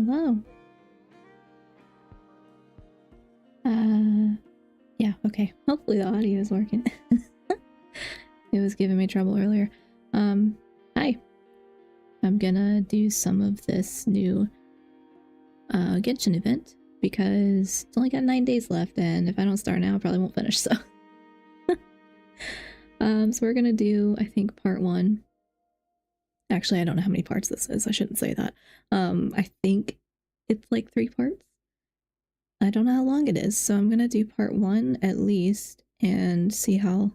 Hello. Yeah, okay. Hopefully the audio is working. It was giving me trouble earlier. Hi. I'm gonna do some of this new Genshin event because it's only got 9 days left, and if I don't start now, I probably won't finish, so. So we're gonna do, I think, part 1. Actually, I don't know how many parts this is. I shouldn't say that. I think it's like 3 parts. I don't know how long it is, so I'm gonna do part 1 at least and see how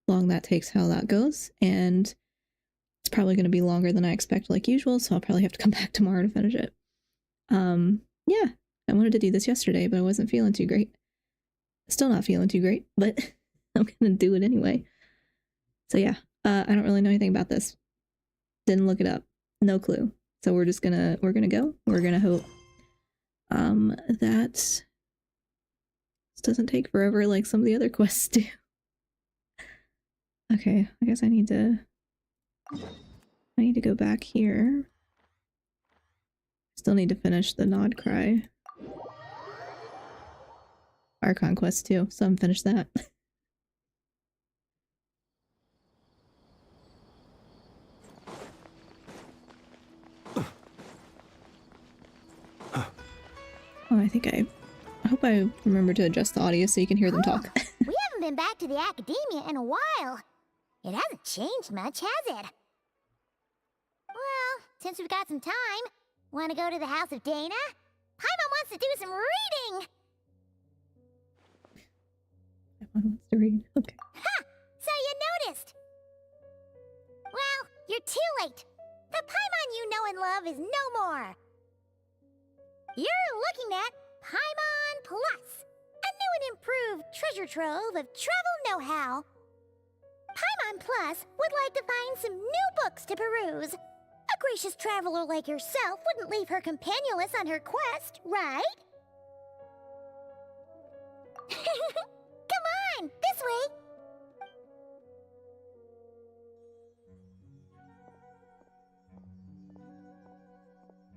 long that takes, how that goes. And it's probably gonna be longer than I expect, like usual, so I'll probably have to come back tomorrow to finish it. Yeah, I wanted to do this yesterday, but I wasn't feeling too great. Still not feeling too great, but I'm gonna do it anyway. So yeah, I don't really know anything about this. Didn't look it up. No clue. So we're gonna go. We're gonna hope that this doesn't take forever like some of the other quests do. Okay, I guess I need to go back here. Still need to finish the Nod Cry Archon quest too, so I'm finished that. Oh, I hope I remember to adjust the audio so you can hear them talk. We haven't been back to the Akademiya in a while. It hasn't changed much, has it? Well, since we've got some time, want to go to the house of Dana? Paimon wants to do some reading! Paimon wants to read. Okay. Ha! So you noticed! Well, you're too late. The Paimon you know and love is no more. You're looking at Paimon Plus, a new and improved treasure trove of travel know-how. Paimon Plus would like to find some new books to peruse. A gracious traveler like yourself wouldn't leave her companionless on her quest, right? Come on, this way!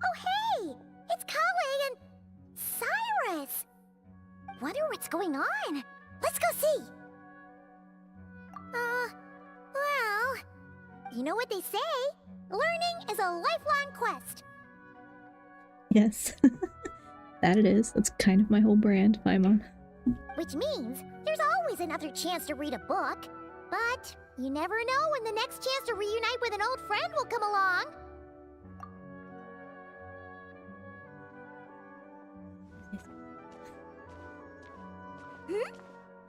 Oh hey! It's Kale and Cyrus! Wonder what's going on. Let's go see! Well, you know what they say? Learning is a lifelong quest. Yes. That it is. That's kind of my whole brand, Paimon. Which means there's always another chance to read a book. But you never know when the next chance to reunite with an old friend will come along.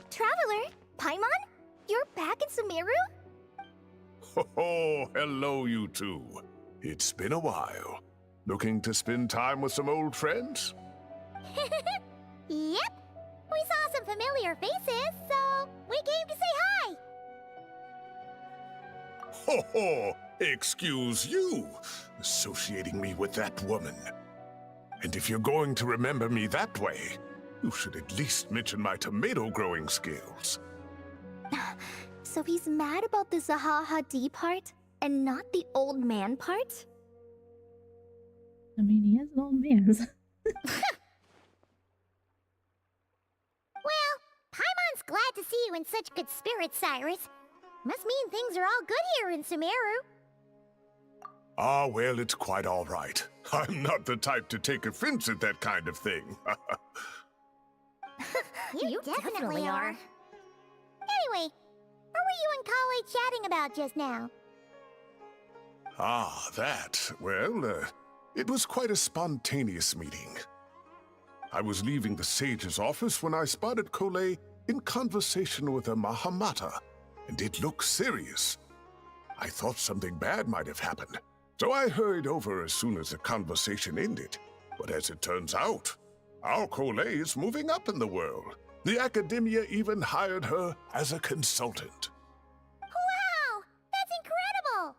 Traveler? Paimon? You're back in Sumeru? Oh, hello, you two. It's been a while. Looking to spend time with some old friends? Yep. We saw some familiar faces, so we came to say hi. Ho ho! Excuse you, associating me with that woman. And if you're going to remember me that way, you should at least mention my tomato growing skills. So he's mad about the Zaha D part, and not the old man part? I mean, he is an old man. Well, Paimon's glad to see you in such good spirits, Cyrus. Must mean things are all good here in Sumeru. Ah, well, it's quite all right. I'm not the type to take offense at that kind of thing. You definitely are. Anyway, what were you and Kale chatting about just now? Ah, that. Well, it was quite a spontaneous meeting. I was leaving the sage's office when I spotted Kale in conversation with a Mahamata, and it looked serious. I thought something bad might have happened, so I hurried over as soon as the conversation ended. But as it turns out, our Kale is moving up in the world. The Akademiya even hired her as a consultant. Wow! That's incredible!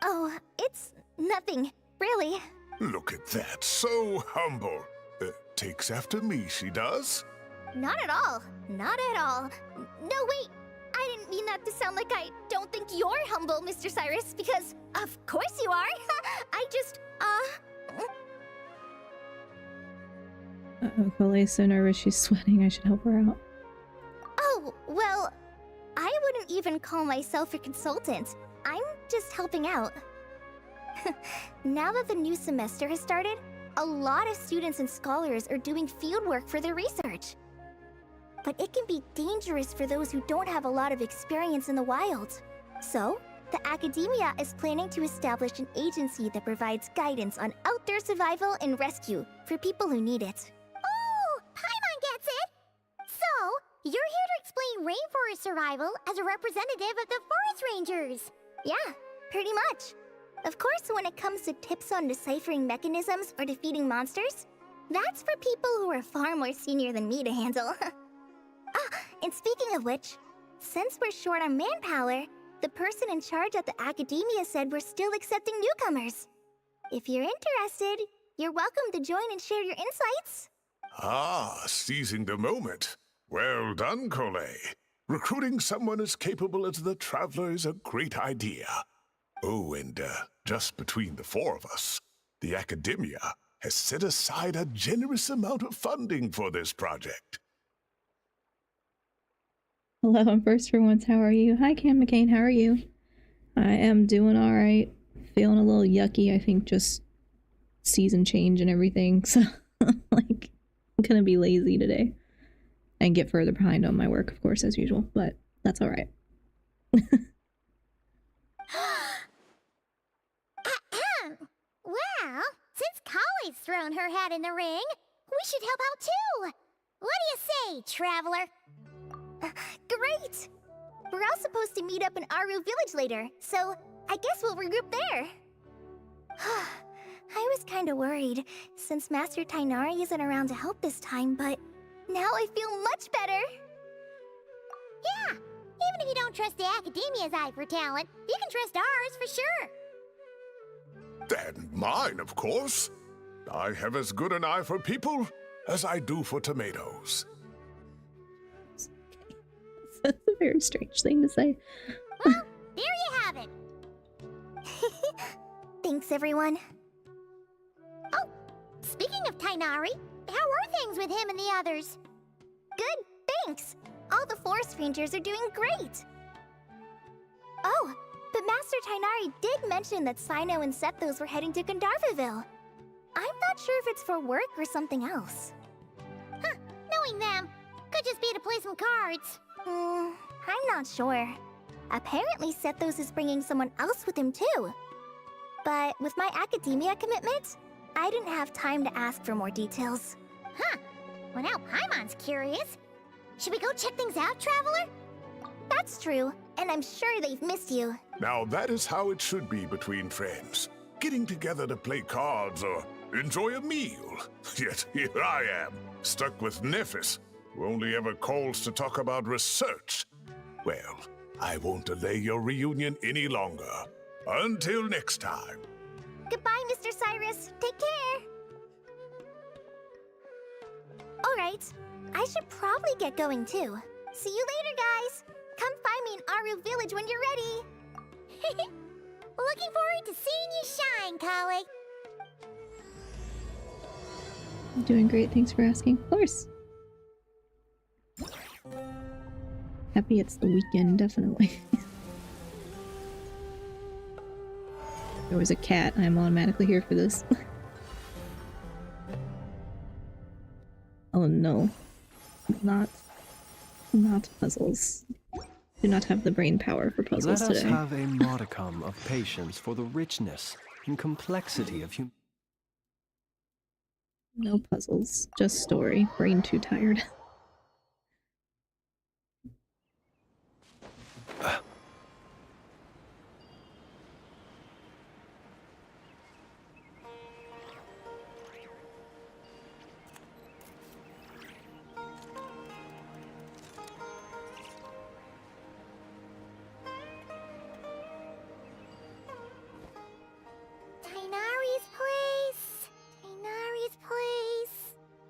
Oh, it's nothing, really. Look at that, so humble. Takes after me, she does. Not at all. Not at all. No, wait. I didn't mean that to sound like I don't think you're humble, Mr. Cyrus, because of course you are. I just, Uh-oh, Cole's so nervous she's sweating. I should help her out. Oh, well, I wouldn't even call myself a consultant. I'm just helping out. Now that the new semester has started, a lot of students and scholars are doing fieldwork for their research. But it can be dangerous for those who don't have a lot of experience in the wild. So, the Akademiya is planning to establish an agency that provides guidance on outdoor survival and rescue for people who need it. Oh, Paimon gets it! So, you're here to explain rainforest survival as a representative of the forest rangers. Yeah, pretty much. Of course, when it comes to tips on deciphering mechanisms or defeating monsters, that's for people who are far more senior than me to handle. And speaking of which, since we're short on manpower, the person in charge at the Akademiya said we're still accepting newcomers. If you're interested, you're welcome to join and share your insights. Ah, seizing the moment. Well done, Cole. Recruiting someone as capable as the Traveler is a great idea. Oh, and just between the four of us, the Akademiya has set aside a generous amount of funding for this project. Hello, I'm first for once. How are you? Hi, Cam McCain. How are you? I am doing all right. Feeling a little yucky. I think just season change and everything. So, like, I'm gonna be lazy today and get further behind on my work, of course, as usual. But that's all right. Well, since Kali's thrown her hat in the ring, we should help out too. What do you say, Traveler? Great! We're all supposed to meet up in Aru Village later, so I guess we'll regroup there. I was kinda worried, since Master Tainari isn't around to help this time, but now I feel much better! Yeah, even if you don't trust the Akademiya's eye for talent, you can trust ours for sure. And mine, of course. I have as good an eye for people as I do for tomatoes. That's a very strange thing to say. Well, there you have it. Thanks, everyone. Oh, speaking of Tainari, how are things with him and the others? Good, thanks! All the forest rangers are doing great! Oh, but Master Tainari did mention that Sino and Sethos were heading to Gandharvaville. I'm not sure if it's for work or something else. Huh, knowing them, could just be to play some cards. I'm not sure. Apparently Sethos is bringing someone else with him too. But with my Akademiya commitment, I didn't have time to ask for more details. Huh, well now Paimon's curious. Should we go check things out, Traveler? That's true, and I'm sure they've missed you. Now that is how it should be between friends. Getting together to play cards or enjoy a meal. Yet here I am, stuck with Nephis, who only ever calls to talk about research. Well, I won't delay your reunion any longer. Until next time. Goodbye, Mr. Cyrus. Take care. Alright, I should probably get going too. See you later, guys. Come find me in Aru Village when you're ready. Looking forward to seeing you shine, Kali. I'm doing great. Thanks for asking. Of course. Happy it's the weekend, definitely. There was a cat. I'm automatically here for this. Oh no. Not puzzles. Do not have the brain power for puzzles Let us today. have a modicum of patience for the richness and complexity of human. No puzzles. Just story. Brain too tired. Tainari's place. Tainari's place.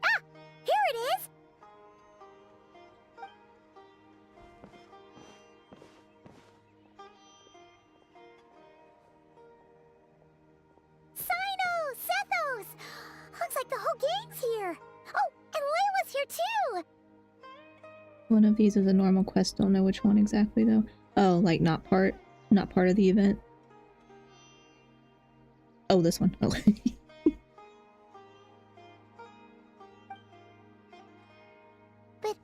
Ah! Here it is! One of these is a normal quest. Don't know which one exactly though. Oh, like not part of the event. Oh, this one. Oh. But,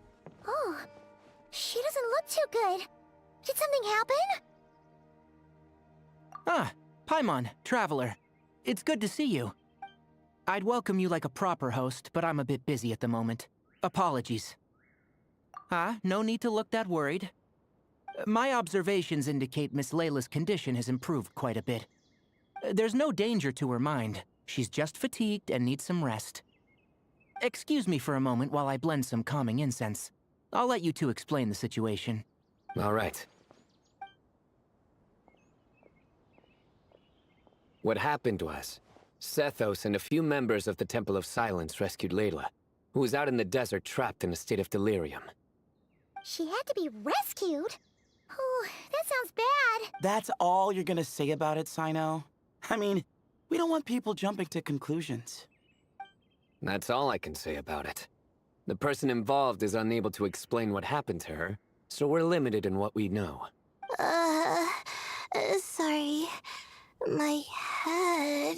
oh, she doesn't look too good. Did something happen? Ah, Paimon, Traveler. It's good to see you. I'd welcome you like a proper host, but I'm a bit busy at the moment. Apologies. No need to look that worried. My observations indicate Miss Layla's condition has improved quite a bit. There's no danger to her mind. She's just fatigued and needs some rest. Excuse me for a moment while I blend some calming incense. I'll let you two explain the situation. All right. What happened was, Sethos and a few members of the Temple of Silence rescued Layla, who was out in the desert trapped in a state of delirium. She had to be rescued? Oh, that sounds bad. That's all you're gonna say about it, Sino? I mean, we don't want people jumping to conclusions. That's all I can say about it. The person involved is unable to explain what happened to her, so we're limited in what we know. Sorry. My head...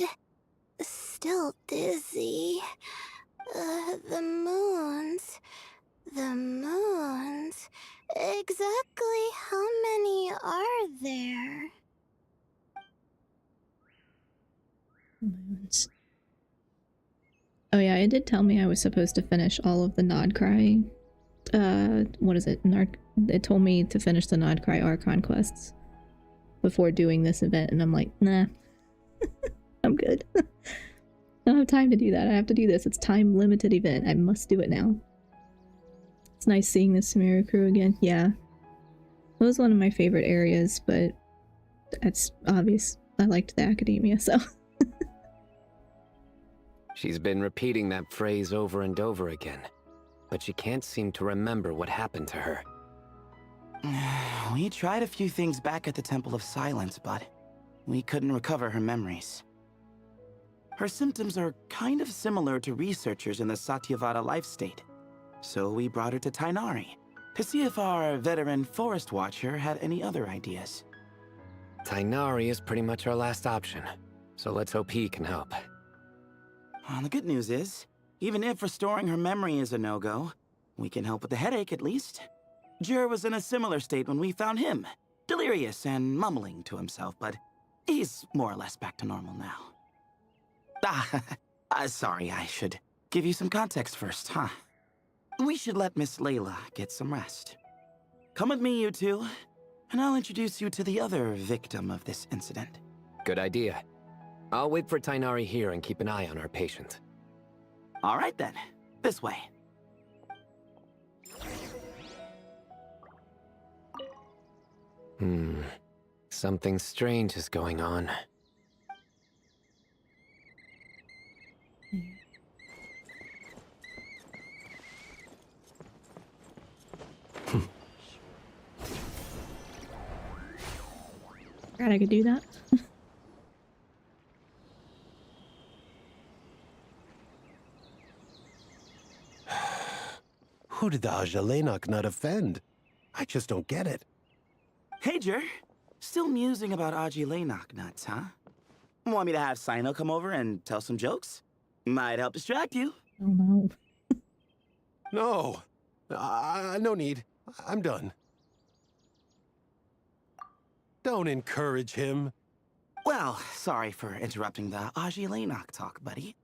still dizzy. The moons... Exactly how many are there? Moons. Oh yeah, it did tell me I was supposed to finish all of the Nodcry. What is it? It told me to finish the Nodcry Archon quests before doing this event, and I'm like, nah. I'm good. I don't have time to do that. I have to do this. It's time-limited event. I must do it now. It's nice seeing the Sumeru crew again. Yeah. It was one of my favorite areas, but that's obvious. I liked the Akademiya, so... She's been repeating that phrase over and over again, but she can't seem to remember what happened to her. We tried a few things back at the Temple of Silence, but we couldn't recover her memories. Her symptoms are kind of similar to researchers in the Satyavada life state, so we brought her to Tainari to see if our veteran forest watcher had any other ideas. Tainari is pretty much our last option, so let's hope he can help. Well, the good news is, even if restoring her memory is a no-go, we can help with the headache at least. Jur was in a similar state when we found him, delirious and mumbling to himself, but he's more or less back to normal now. Sorry, I should give you some context first, huh? We should let Miss Layla get some rest. Come with me, you two, and I'll introduce you to the other victim of this incident. Good idea. I'll wait for Tainari here and keep an eye on our patient. All right then, this way. Something strange is going on. Glad I could do that. Who did the Ajalenok not offend? I just don't get it. Hey, Jur. Still musing about Aji Lainok nuts, huh? Want me to have Sino come over and tell some jokes? Might help distract you. Oh no. No. No need. I'm done. Don't encourage him. Well, sorry for interrupting the Aji Lainok talk, buddy.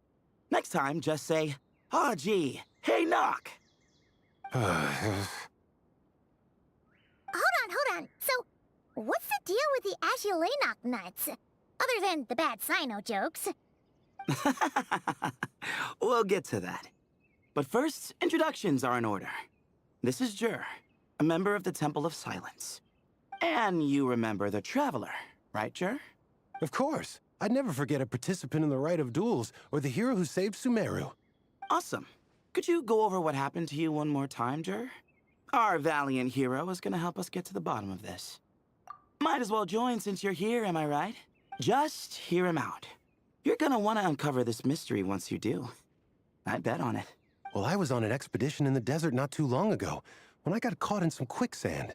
Next time, just say, Aji, hey knock! Hold on. So, what's the deal with the Ashulenok nuts? Other than the bad Sino jokes. We'll get to that. But first, introductions are in order. This is Jur, a member of the Temple of Silence. And you remember the Traveler, right, Jur? Of course. I'd never forget a participant in the Rite of Duels or the hero who saved Sumeru. Awesome. Could you go over what happened to you one more time, Jur? Our valiant hero is gonna help us get to the bottom of this. Might as well join since you're here, am I right? Just hear him out. You're gonna want to uncover this mystery once you do. I'd bet on it. Well, I was on an expedition in the desert not too long ago. when I got caught in some quicksand.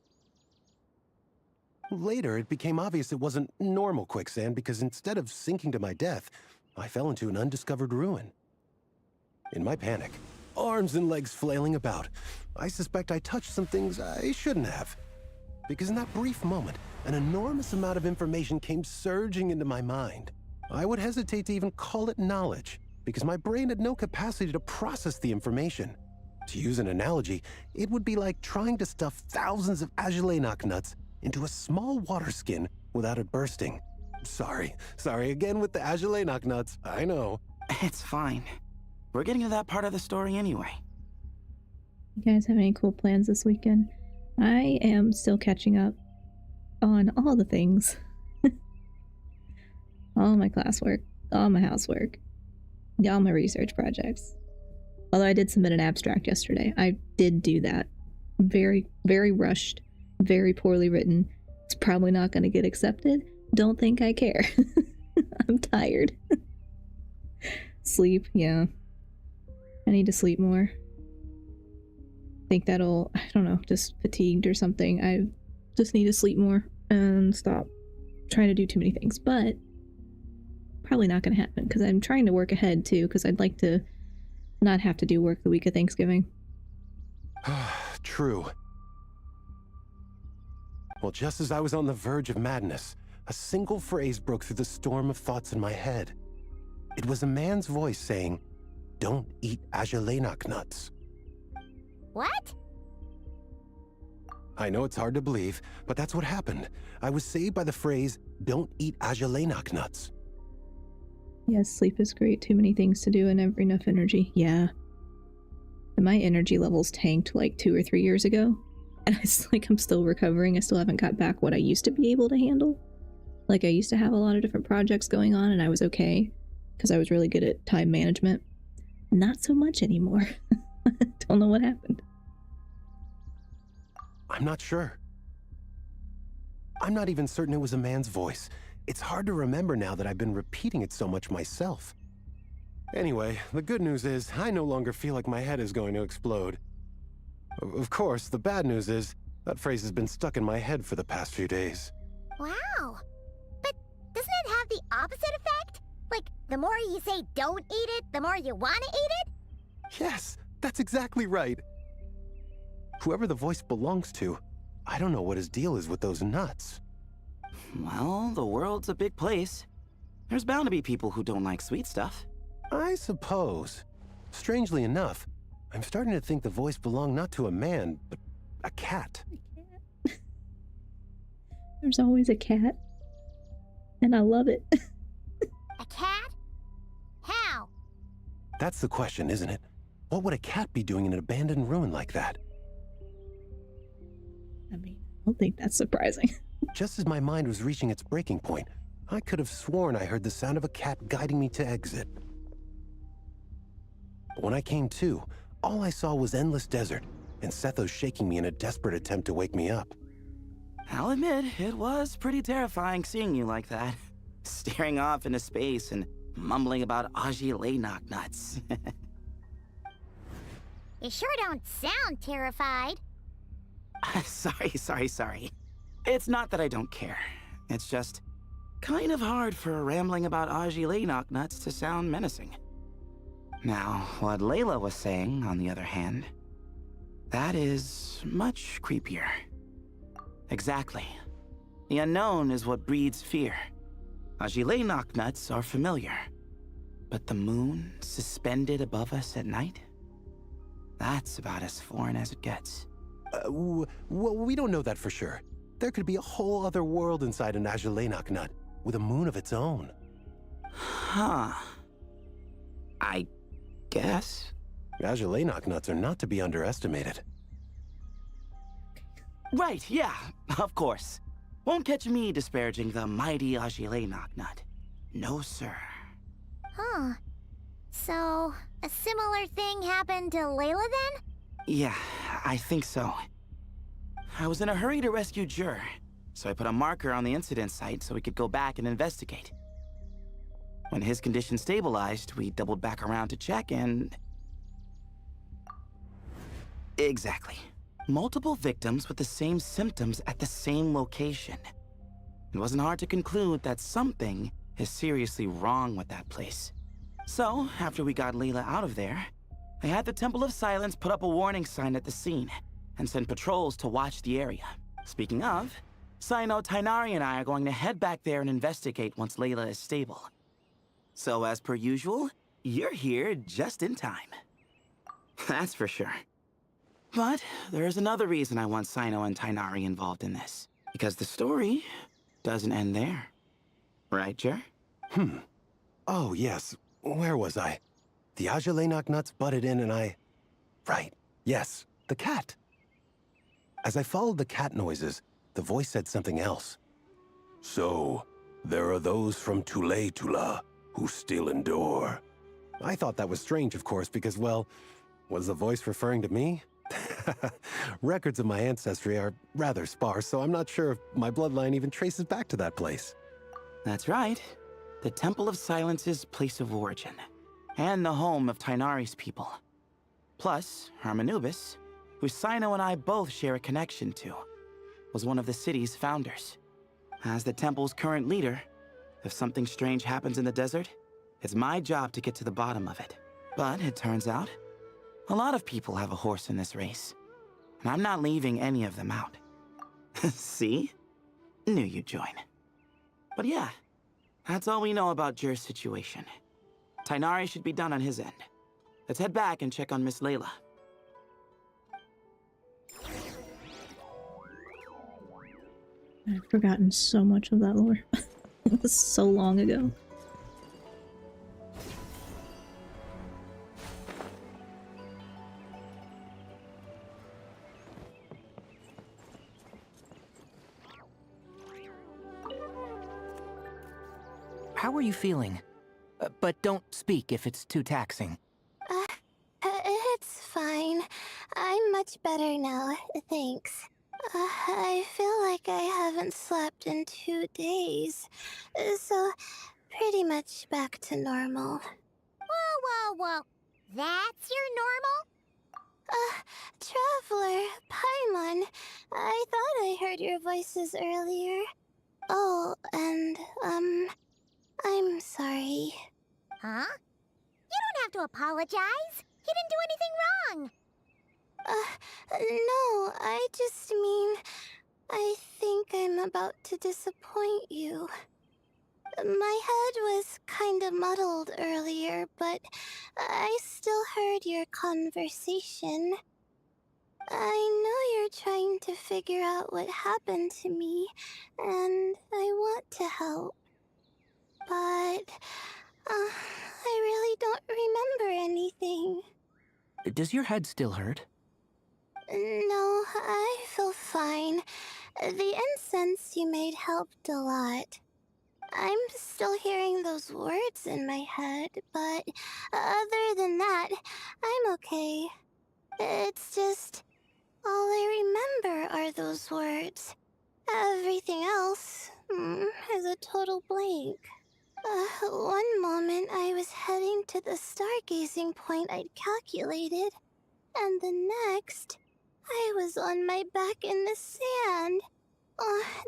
Later, it became obvious it wasn't normal quicksand because instead of sinking to my death, I fell into an undiscovered ruin. In my panic, arms and legs flailing about, I suspect I touched some things I shouldn't have. Because in that brief moment, an enormous amount of information came surging into my mind. I would hesitate to even call it knowledge, because my brain had no capacity to process the information. To use an analogy, it would be like trying to stuff thousands of Agelenok nuts into a small water skin without it bursting. Sorry again with the Agelenok nuts, I know. It's fine. We're getting to that part of the story anyway. You guys have any cool plans this weekend? I am still catching up on all the things. All my classwork, all my housework, all my research projects. Although I did submit an abstract yesterday. I did do that. Very, very rushed, very poorly written. It's probably not going to get accepted. Don't think I care. I'm tired. Sleep, yeah. I need to sleep more. Think that'll, I don't know, just fatigued or something. I just need to sleep more and stop trying to do too many things. But probably not going to happen because I'm trying to work ahead too because I'd like to not have to do work the week of Thanksgiving. True. Well, just as I was on the verge of madness, a single phrase broke through the storm of thoughts in my head. It was a man's voice saying, "Don't eat Agelenok nuts." What? I know it's hard to believe, but that's what happened. I was saved by the phrase, "Don't eat Agelenok nuts." Yes, sleep is great. Too many things to do and never enough energy. Yeah. And my energy levels tanked like 2 or 3 years ago. And it's like I'm still recovering. I still haven't got back what I used to be able to handle. Like I used to have a lot of different projects going on and I was okay. Because I was really good at time management. Not so much anymore. Don't know what happened. I'm not sure. I'm not even certain it was a man's voice. It's hard to remember now that I've been repeating it so much myself. Anyway, the good news is I no longer feel like my head is going to explode. Of course, the bad news is that phrase has been stuck in my head for the past few days. Wow. But doesn't it have the opposite effect? Like, the more you say don't eat it, the more you want to eat it? Yes, that's exactly right. Whoever the voice belongs to, I don't know what his deal is with those nuts. Well, the world's a big place. There's bound to be people who don't like sweet stuff. I suppose. Strangely enough, I'm starting to think the voice belonged not to a man, but a cat. There's always a cat. And I love it. A cat? How? That's the question, isn't it? What would a cat be doing in an abandoned ruin like that? I mean, I don't think that's surprising. Just as my mind was reaching its breaking point, I could have sworn I heard the sound of a cat guiding me to exit. But when I came to, all I saw was endless desert, and Sethos shaking me in a desperate attempt to wake me up. I'll admit, it was pretty terrifying seeing you like that. Staring off into space and mumbling about Agelenok nuts. You sure don't sound terrified. Sorry. It's not that I don't care. It's just kind of hard for rambling about Agelenok nuts to sound menacing. Now, what Layla was saying, on the other hand, that is much creepier. Exactly. The unknown is what breeds fear. Agelenok nuts are familiar. But the moon suspended above us at night? That's about as foreign as it gets. Well, we don't know that for sure. There could be a whole other world inside an Agelenok nut, with a moon of its own. Huh. I guess. Agelenok nuts are not to be underestimated. Right, yeah, of course. Won't catch me disparaging the mighty Agelenok nut. No, sir. Huh. So, a similar thing happened to Layla then? Yeah, I think so. I was in a hurry to rescue Jur, so I put a marker on the incident site so we could go back and investigate. When his condition stabilized, we doubled back around to check and... Exactly. Multiple victims with the same symptoms at the same location. It wasn't hard to conclude that something is seriously wrong with that place. So, after we got Layla out of there, I had the Temple of Silence put up a warning sign at the scene and send patrols to watch the area. Speaking of, Sino, Tainari, and I are going to head back there and investigate once Layla is stable. So, as per usual, you're here just in time. That's for sure. But there's another reason I want Sino and Tainari involved in this. Because the story doesn't end there. Right, Jer? Oh, yes. Where was I? The Ajalenok nuts butted in and I... Right. Yes. The cat. As I followed the cat noises, the voice said something else. So, there are those from Tula who still endure. I thought that was strange, of course, because, well, was the voice referring to me? Records of my ancestry are rather sparse, so I'm not sure if my bloodline even traces back to that place. That's right. The Temple of Silence's place of origin. And the home of Tainari's people. Plus, Hermanubis, who Sino and I both share a connection to, was one of the city's founders. As the temple's current leader, if something strange happens in the desert, it's my job to get to the bottom of it. But it turns out, a lot of people have a horse in this race. And I'm not leaving any of them out. See? Knew you'd join. But yeah, that's all we know about Jer's situation. Tainari should be done on his end. Let's head back and check on Miss Layla. I've forgotten so much of that lore. It was so long ago. How are you feeling? But don't speak if it's too taxing. It's fine. I'm much better now, thanks. I feel like I haven't slept in 2 days, so pretty much back to normal. Whoa. That's your normal? Traveler, Paimon, I thought I heard your voices earlier. Oh, and, I'm sorry. Huh? You don't have to apologize. You didn't do anything wrong. No, I just mean, I think I'm about to disappoint you. My head was kinda muddled earlier, but I still heard your conversation. I know you're trying to figure out what happened to me, and I want to help. But, I really don't remember anything. Does your head still hurt? No, I feel fine. The incense you made helped a lot. I'm still hearing those words in my head, but other than that, I'm okay. It's just, all I remember are those words. Everything else is a total blank. One moment I was heading to the stargazing point I'd calculated, and the next, I was on my back in the sand.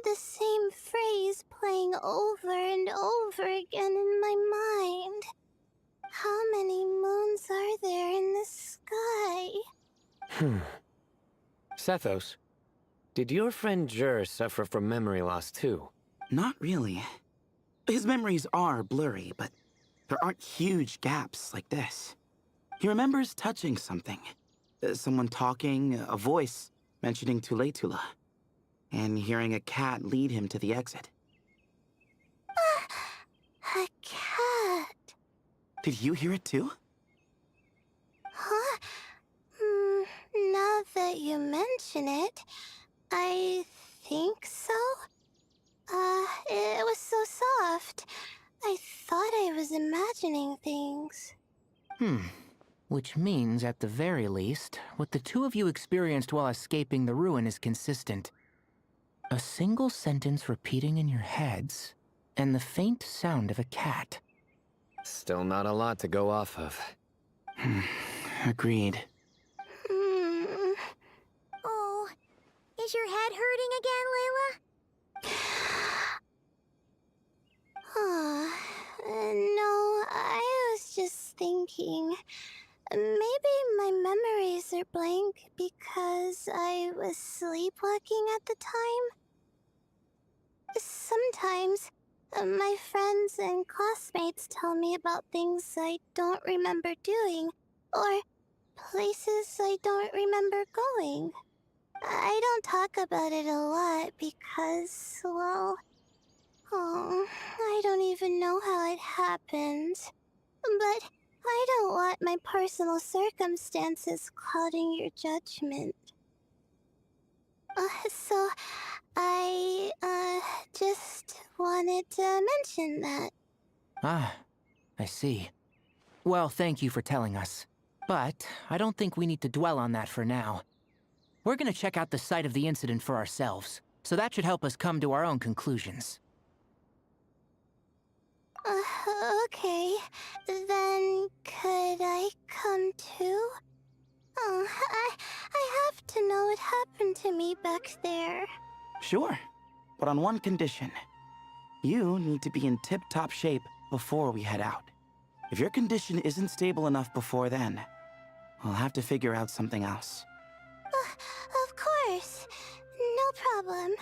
The same phrase playing over and over again in my mind. How many moons are there in the sky? Sethos, did your friend Jer suffer from memory loss too? Not really. His memories are blurry, but there aren't huge gaps like this. He remembers touching something. Someone talking, a voice mentioning Tula, and hearing a cat lead him to the exit. A cat. Did you hear it too? Huh? Now that you mention it, I think so. It was so soft. I thought I was imagining things. Which means, at the very least, what the two of you experienced while escaping the ruin is consistent. A single sentence repeating in your heads, and the faint sound of a cat. Still not a lot to go off of. Agreed. Oh, No, I was just thinking. Maybe my memories are blank because I was sleepwalking at the time. Sometimes, my friends and classmates tell me about things I don't remember doing, or places I don't remember going. I don't talk about it a lot because, well, I don't even know how it happened. But I don't want my personal circumstances clouding your judgment. So I, just wanted to mention that. Ah, I see. Well, thank you for telling us. But I don't think we need to dwell on that for now. We're gonna check out the site of the incident for ourselves, so that should help us come to our own conclusions. Okay. Then could I come too? I have to know what happened to me back there. Sure, but on one condition. You need to be in tip-top shape before we head out. If your condition isn't stable enough before then, I'll have to figure out something else. Of course. No problem.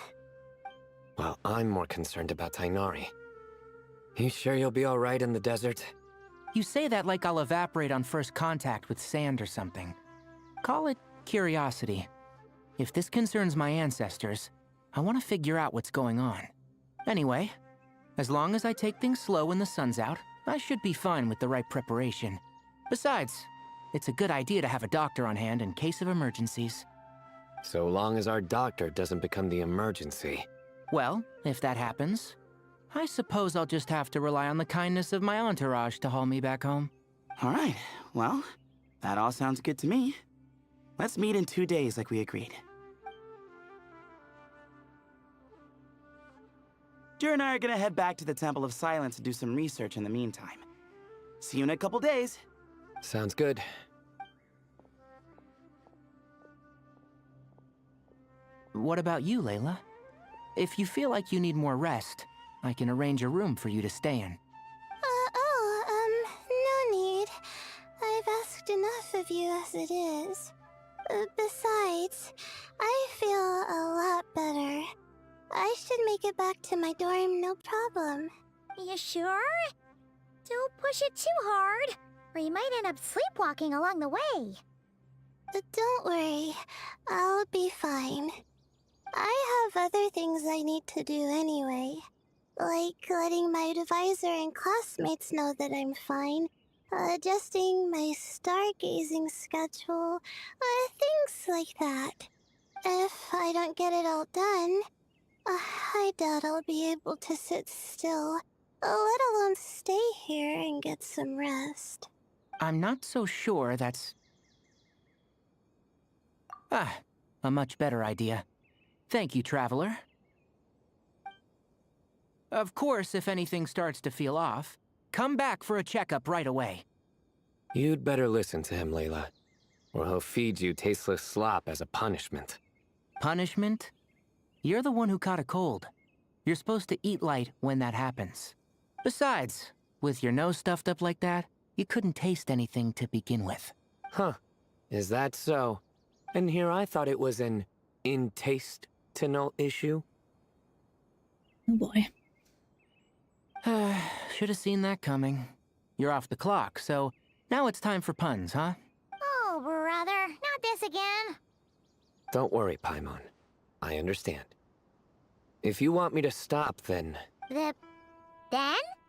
Well, I'm more concerned about Tainari. You sure you'll be alright in the desert? You say that like I'll evaporate on first contact with sand or something. Call it curiosity. If this concerns my ancestors, I want to figure out what's going on. Anyway, as long as I take things slow when the sun's out, I should be fine with the right preparation. Besides, it's a good idea to have a doctor on hand in case of emergencies. So long as our doctor doesn't become the emergency. Well, if that happens, I suppose I'll just have to rely on the kindness of my entourage to haul me back home. All right, well, that all sounds good to me. Let's meet in 2 days like we agreed. Jer and I are gonna head back to the Temple of Silence to do some research in the meantime. See you in a couple days. Sounds good. What about you, Layla? If you feel like you need more rest, I can arrange a room for you to stay in. No need. I've asked enough of you as it is. Besides, I feel a lot better. I should make it back to my dorm, no problem. You sure? Don't push it too hard, or you might end up sleepwalking along the way. Don't worry, I'll be fine. I have other things I need to do anyway. Like letting my advisor and classmates know that I'm fine, adjusting my stargazing schedule, things like that. If I don't get it all done, I doubt I'll be able to sit still, let alone stay here and get some rest. I'm not so sure that's... a much better idea. Thank you, Traveler. Of course, if anything starts to feel off, come back for a checkup right away. You'd better listen to him, Layla, or he'll feed you tasteless slop as a punishment. Punishment? You're the one who caught a cold. You're supposed to eat light when that happens. Besides, with your nose stuffed up like that, you couldn't taste anything to begin with. Huh. Is that so? And here I thought it was an in-taste-to-no issue. Oh boy. Should have seen that coming. You're off the clock, so now it's time for puns, huh? Oh, brother, not this again. Don't worry, Paimon. I understand. If you want me to stop, then Then?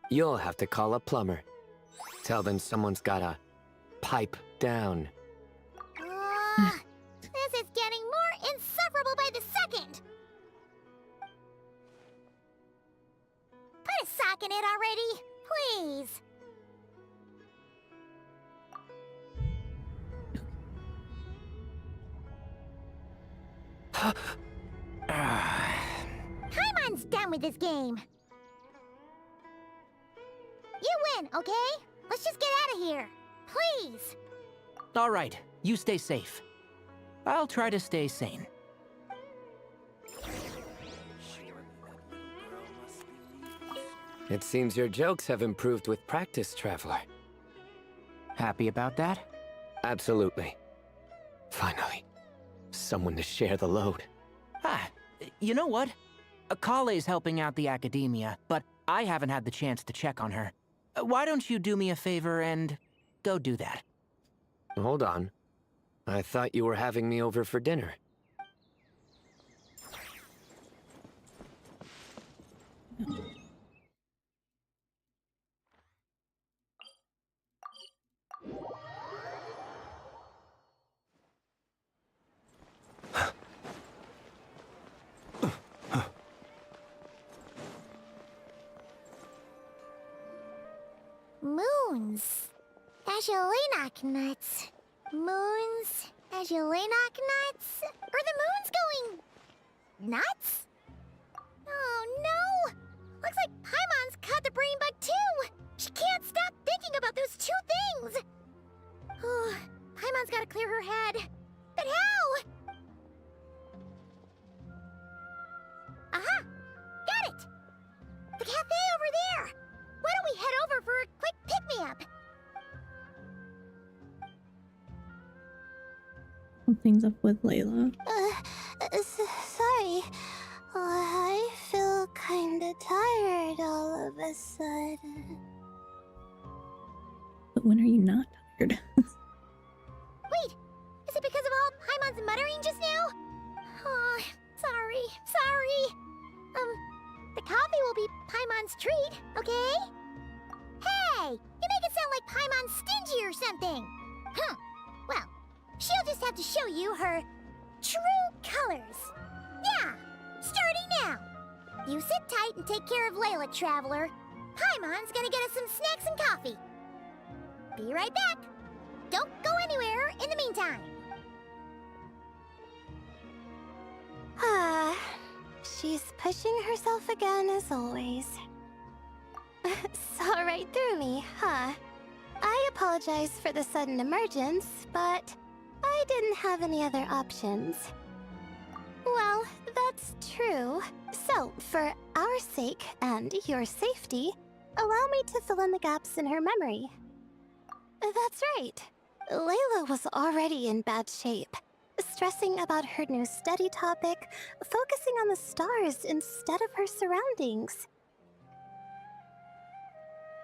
you'll have to call a plumber. Tell them someone's gotta pipe down. This is getting more insufferable by the second. Put a sock in it already, please. Paimon's done with this game. You win, okay? Let's just get out of here. Please. All right, you stay safe. I'll try to stay sane. It seems your jokes have improved with practice, Traveler. Happy about that? Absolutely. Finally, someone to share the load. Ah, you know what? Akale's helping out the Akademiya, but I haven't had the chance to check on her. Why don't you do me a favor and go do that? Hold on. I thought you were having me over for dinner. Moons. Azulinoc nuts. Moons. Azulinoc nuts? Are the moons going nuts? Oh no! Looks like Paimon's caught the brain bug too! She can't stop thinking about those two things! Oh, Paimon's gotta clear her head. But how? Aha! Got it! The cafe over there! Why don't we head over for a quick pick-me-up? Something's up with Layla. Sorry. I feel kinda tired all of a sudden. But when are you not tired? Wait! Is it because of all Paimon's muttering just now? Oh, sorry. The coffee will be Paimon's treat, okay? Hey! You make it sound like Paimon's stingy or something! Well, she'll just have to show you her true colors. Yeah! Starting now! You sit tight and take care of Layla, Traveler. Paimon's gonna get us some snacks and coffee. Be right back. Don't go anywhere in the meantime. She's pushing herself again as always. Saw right through me, huh? I apologize for the sudden emergence, but I didn't have any other options. Well, that's true. So, for our sake and your safety, allow me to fill in the gaps in her memory. That's right. Layla was already in bad shape, stressing about her new study topic, focusing on the stars instead of her surroundings.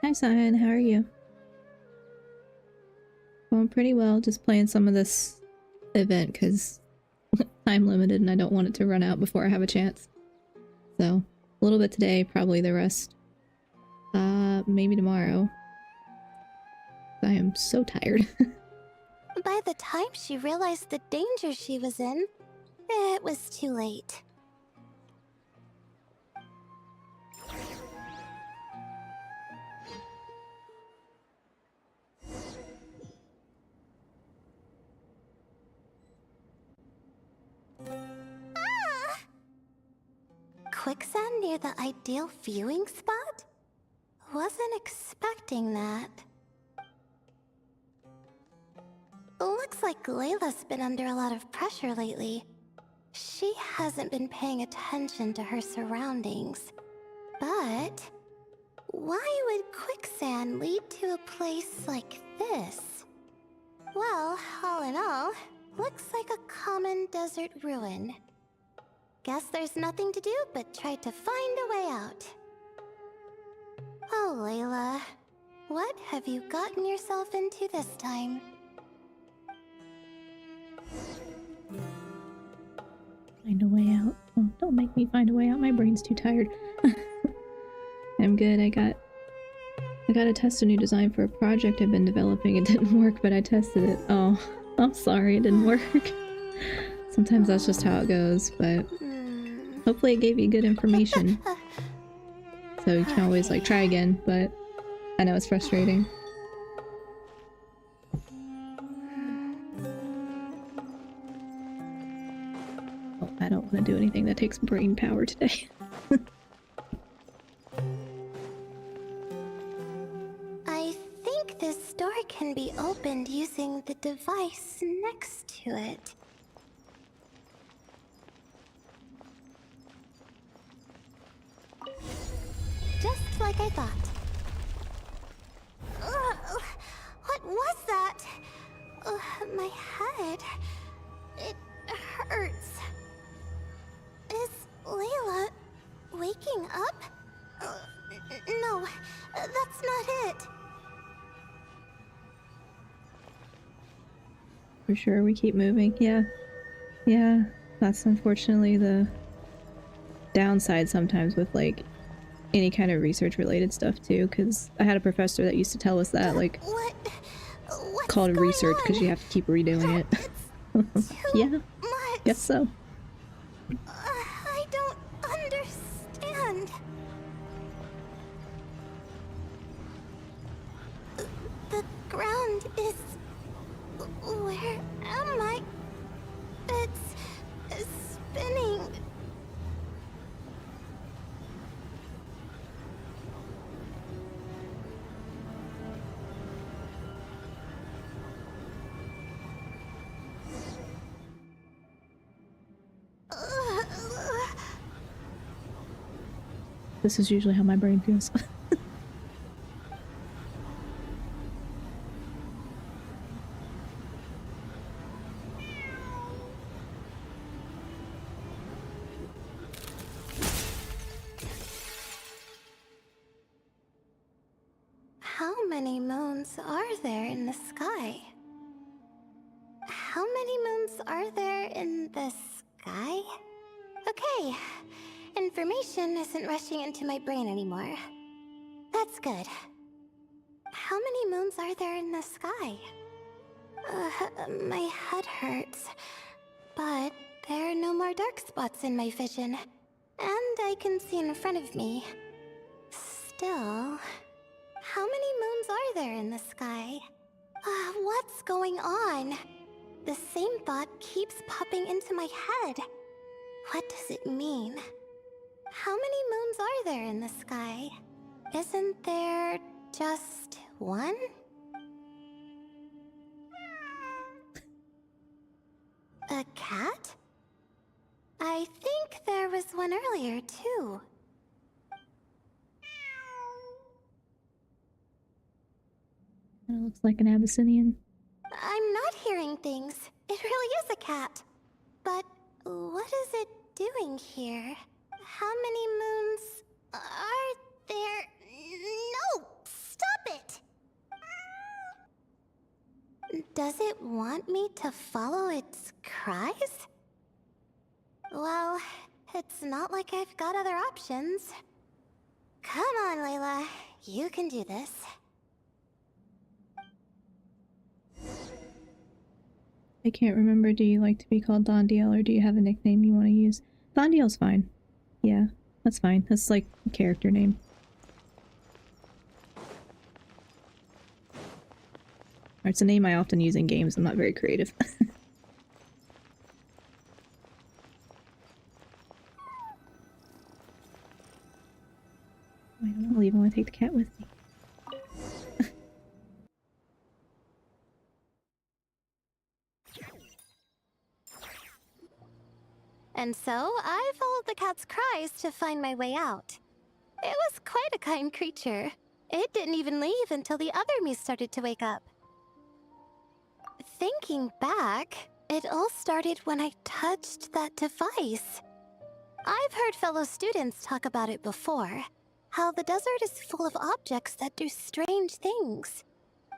Hi Simon, how are you? Going pretty well, just playing some of this event because time limited and I don't want it to run out before I have a chance. So, a little bit today, probably the rest. Maybe tomorrow. I am so tired. By the time she realized the danger she was in, it was too late. Quicksand near the ideal viewing spot? Wasn't expecting that. Looks like Layla's been under a lot of pressure lately. She hasn't been paying attention to her surroundings. But why would quicksand lead to a place like this? Well, all in all, looks like a common desert ruin. Guess there's nothing to do but try to find a way out. Oh, Layla, what have you gotten yourself into this time? Find a way out. Oh, don't make me find a way out. My brain's too tired. I'm good. I got to test a new design for a project I've been developing. It didn't work, but I tested it. Oh, I'm sorry. It didn't work. Sometimes that's just how it goes, but hopefully it gave you good information. So you can always like try again, but I know it's frustrating. Oh, I don't want to do anything that takes brain power today. I think this door can be opened using the device next to it. Just like I I thought. What was that? My head. It hurts. Is Layla waking up? No, that's not it. For sure, we keep moving. Yeah. Yeah, that's unfortunately the downside sometimes with, like, any kind of research-related stuff, too, because I had a professor that used to tell us that, like, What's called going research because you on? have to keep redoing it. It's too Yeah, much. guess so. I don't understand. The ground is... Where am I? It's spinning. This is usually how my brain feels. How many moons are there in the sky? How many moons are there in the sky? Okay, information isn't rushing into my brain anymore. That's good. How many moons are there in the sky? My head hurts, but there are no more dark spots in my vision, and I can see in front of me. Still, how many moons are there in the sky? What's going on? The same thought keeps popping into my head. What does it mean? How many moons are there in the sky? Isn't there just one? A cat? I think there was one earlier, too. Kinda looks like an Abyssinian. I'm not hearing things. It really is a cat. But what is it doing here? How many moons are there? No! Stop it! Does it want me to follow its cries? Well, it's not like I've got other options. Come on, Layla. You can do this. I can't remember, do you like to be called Dondiel or do you have a nickname you want to use? Dondiel's fine. Yeah, that's fine. That's like a character name. Or it's a name I often use in games. I'm not very creative. I don't even want to take the cat with me. And so, I followed the cat's cries to find my way out. It was quite a kind creature. It didn't even leave until the other me started to wake up. Thinking back, it all started when I touched that device. I've heard fellow students talk about it before. How the desert is full of objects that do strange things.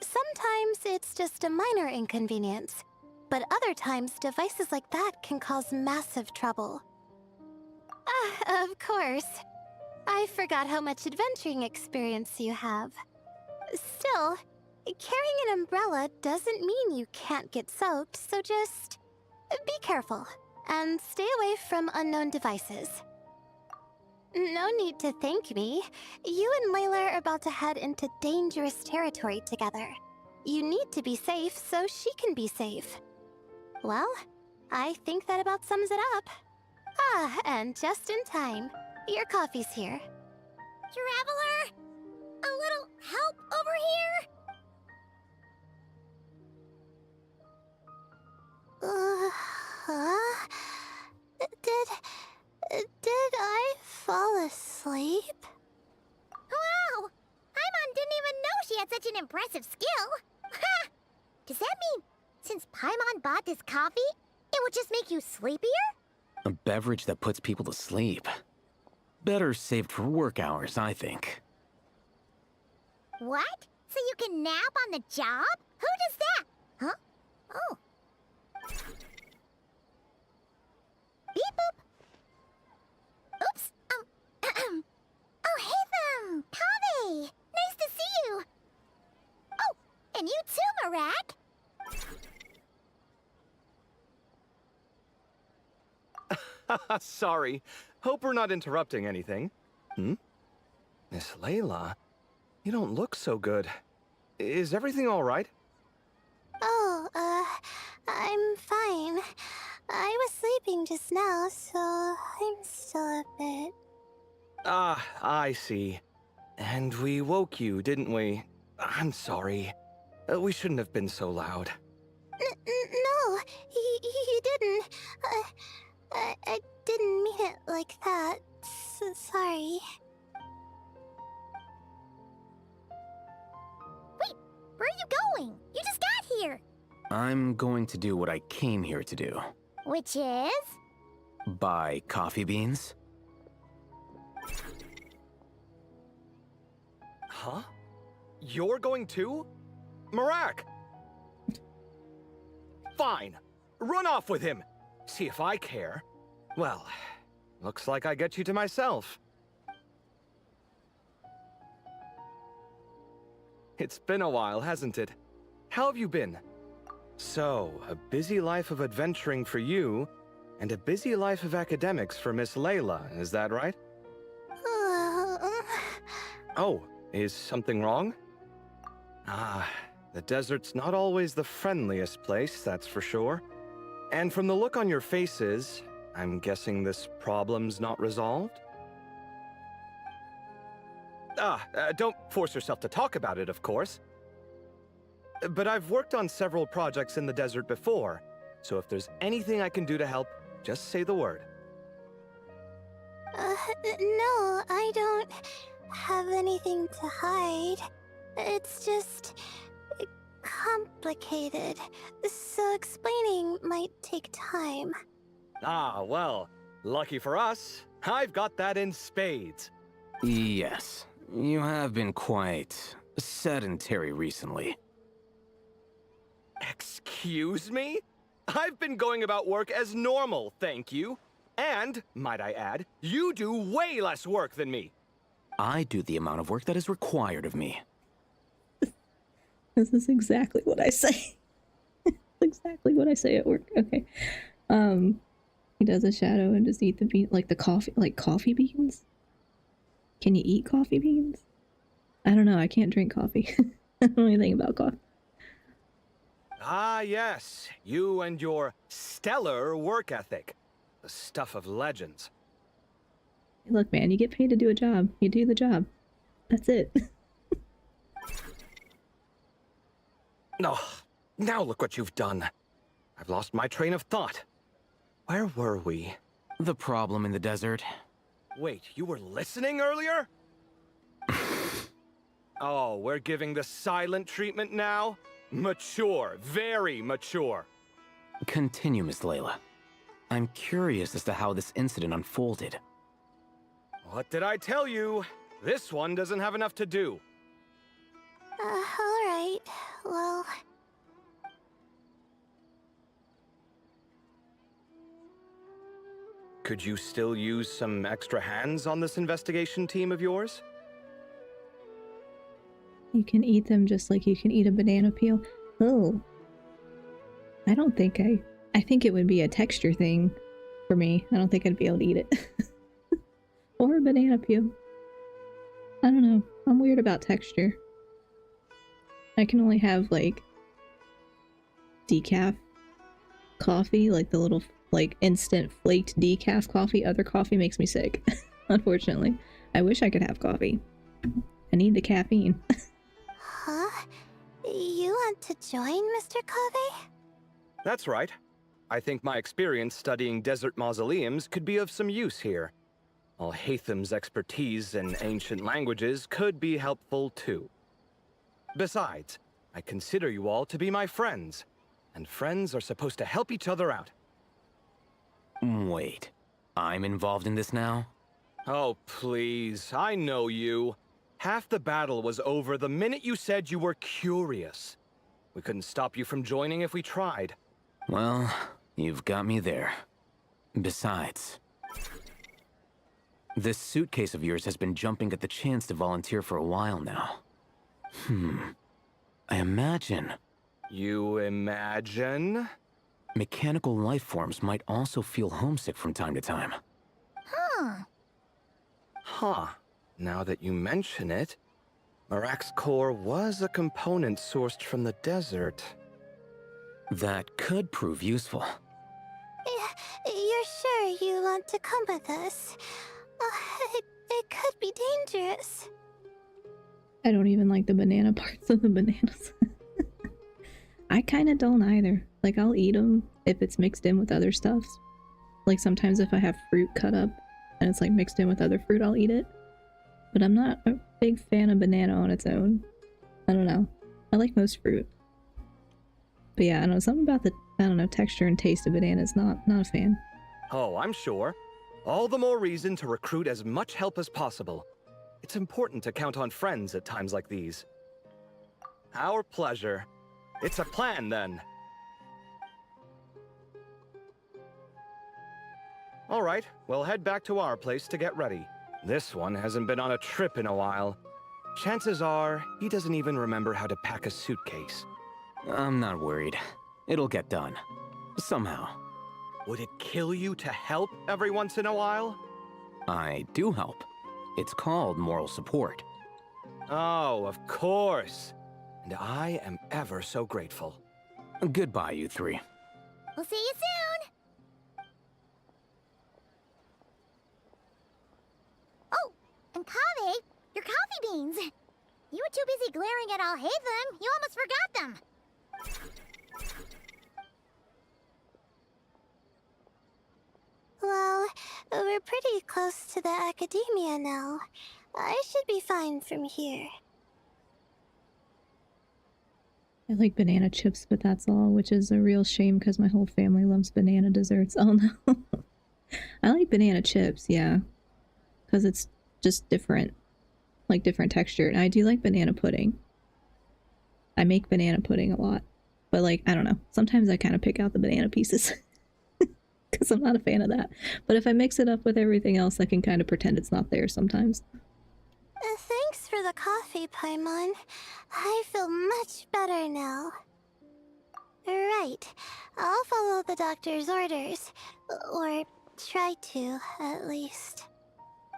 Sometimes it's just a minor inconvenience, but other times devices like that can cause massive trouble. Of course. I forgot how much adventuring experience you have. Still, carrying an umbrella doesn't mean you can't get soaked, so just be careful and stay away from unknown devices. No need to thank me. You and Layla are about to head into dangerous territory together. You need to be safe so she can be safe. Well, I think that about sums it up. And just in time. Your coffee's here. Traveler? A little help over here? Did I fall asleep? Wow! such an impressive skill. Ha! Does that mean since Paimon bought this coffee, it would just make you sleepier? A beverage that puts people to sleep. Better saved for work hours, I think. What? So you can nap on the job? Who does that? Huh? Oh. Beep boop. Oops. Oh, hey them! Kave! Nice to see you! Oh, and you too, Marak! Sorry. Hope we're not interrupting anything. Miss Layla, you don't look so good. Is everything all right? Oh, I'm fine. I was sleeping just now, so I'm still a bit... Ah, I see. And we woke you, didn't we? I'm sorry. We shouldn't have been so loud. No, you didn't. I didn't mean it like that. Sorry. Wait, where are you going? You just got here! I'm going to do what I came here to do. Which is? Buy coffee beans. Huh? You're going too? Marak! Fine. Run off with him. See if I care. Well, looks like I get you to myself. It's been a while, hasn't it? How have you been? So, a busy life of adventuring for you, and a busy life of academics for Miss Layla, is that right? Oh, is something wrong? Ah, the desert's not always the friendliest place, that's for sure. And from the look on your faces, I'm guessing this problem's not resolved? Don't force yourself to talk about it, of course. But I've worked on several projects in the desert before, so if there's anything I can do to help, just say the word. No, I don't have anything to hide. It's just... complicated, so explaining might take time. Ah, well, lucky for us, I've got that in spades. Yes, you have been quite sedentary recently. Excuse me? I've been going about work as normal, thank you. And, might I add, you do way less work than me. I do the amount of work that is required of me. This is exactly what I say. Exactly what I say at work. Okay. He does a shadow and just eat the bean, like the coffee, like coffee beans. Can you eat coffee beans? I don't know. I can't drink coffee. I don't know anything about coffee. Ah, yes. You and your stellar work ethic. The stuff of legends. Look, man, you get paid to do a job. You do the job. That's it. Oh, now look what you've done. I've lost my train of thought. Where were we? The problem in the desert. Wait, you were listening earlier? Oh, we're giving the silent treatment now? Mature, very mature. Continue, Miss Layla. I'm curious as to how this incident unfolded. What did I tell you? This one doesn't have enough to do. Alright, well... Could you still use some extra hands on this investigation team of yours? You can eat them just like you can eat a banana peel. Oh. I don't think I think it would be a texture thing for me. I don't think I'd be able to eat it. Or a banana peel. I don't know. I'm weird about texture. I can only have, like, decaf coffee, like the little, like, instant flaked decaf coffee. Other coffee makes me sick, unfortunately. I wish I could have coffee. I need the caffeine. Huh? You want to join, Mr. Kave? That's right. I think my experience studying desert mausoleums could be of some use here. Alhaitham's expertise in ancient languages could be helpful too. Besides, I consider you all to be my friends, and friends are supposed to help each other out. Wait, I'm involved in this now? Oh, please, I know you. Half the battle was over the minute you said you were curious. We couldn't stop you from joining if we tried. Well, you've got me there. Besides, this suitcase of yours has been jumping at the chance to volunteer for a while now. I imagine You imagine? mechanical life forms might also feel homesick from time to time. Huh. Huh. Now that you mention it, Marak's core was a component sourced from the desert. That could prove useful. You're sure you want to come with us? It could be dangerous. I don't even like the banana parts of the bananas. I kind of don't either. Like, I'll eat them if it's mixed in with other stuff. Like, sometimes if I have fruit cut up and it's like mixed in with other fruit, I'll eat it. But I'm not a big fan of banana on its own. I don't know. I like most fruit. But yeah, I don't know, something about the, I don't know, texture and taste of banana is not a fan. Oh, I'm sure. All the more reason to recruit as much help as possible. It's important to count on friends at times like these. Our pleasure. It's a plan, then. All right, we'll head back to our place to get ready. This one hasn't been on a trip in a while. Chances are, he doesn't even remember how to pack a suitcase. I'm not worried. It'll get done. Somehow. Would it kill you to help every once in a while? I do help. It's called moral support. Oh, of course. And I am ever so grateful. Goodbye, you three. We'll see you soon! Oh, and Kaveh, your coffee beans! You were too busy glaring at Alhaitham, you almost forgot them! Well, we're pretty close to the Akademiya now. I should be fine from here. I like banana chips, but that's all, which is a real shame because my whole family loves banana desserts. Oh no. I like banana chips, yeah. Because it's just different. Like different texture. And I do like banana pudding. I make banana pudding a lot. But like, I don't know. Sometimes I kind of pick out the banana pieces. Because I'm not a fan of that. But if I mix it up with everything else, I can kind of pretend it's not there sometimes. Thanks for the coffee, Paimon. I feel much better now. Right. I'll follow the doctor's orders. Or try to, at least.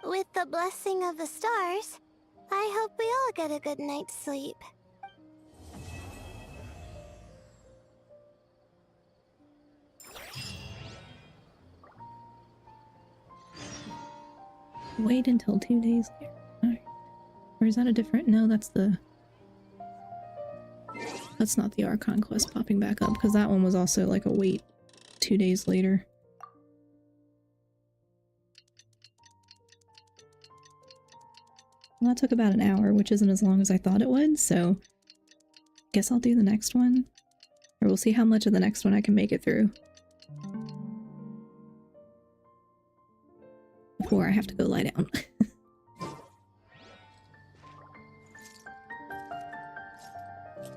With the blessing of the stars, I hope we all get a good night's sleep. Wait until 2 days later. Alright. Or is that a different? No, that's not the Archon quest popping back up, because that one was also like a wait 2 days later. Well, that took about an hour, which isn't as long as I thought it would, so guess I'll do the next one. Or we'll see how much of the next one I can make it through before I have to go lie down.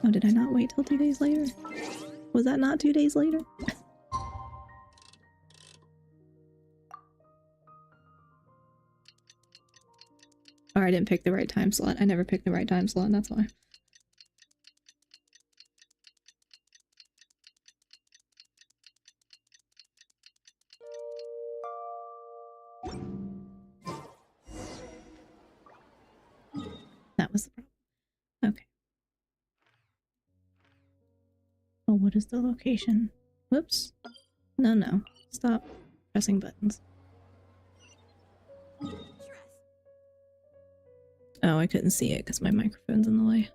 Oh, did I not wait till 2 days later? Was that not 2 days later? Or I didn't pick the right time slot. I never picked the right time slot, and that's why. That was the problem. Okay. Oh, what is the location? Whoops. No, no. Stop pressing buttons. Oh, I couldn't see it because my microphone's in the way.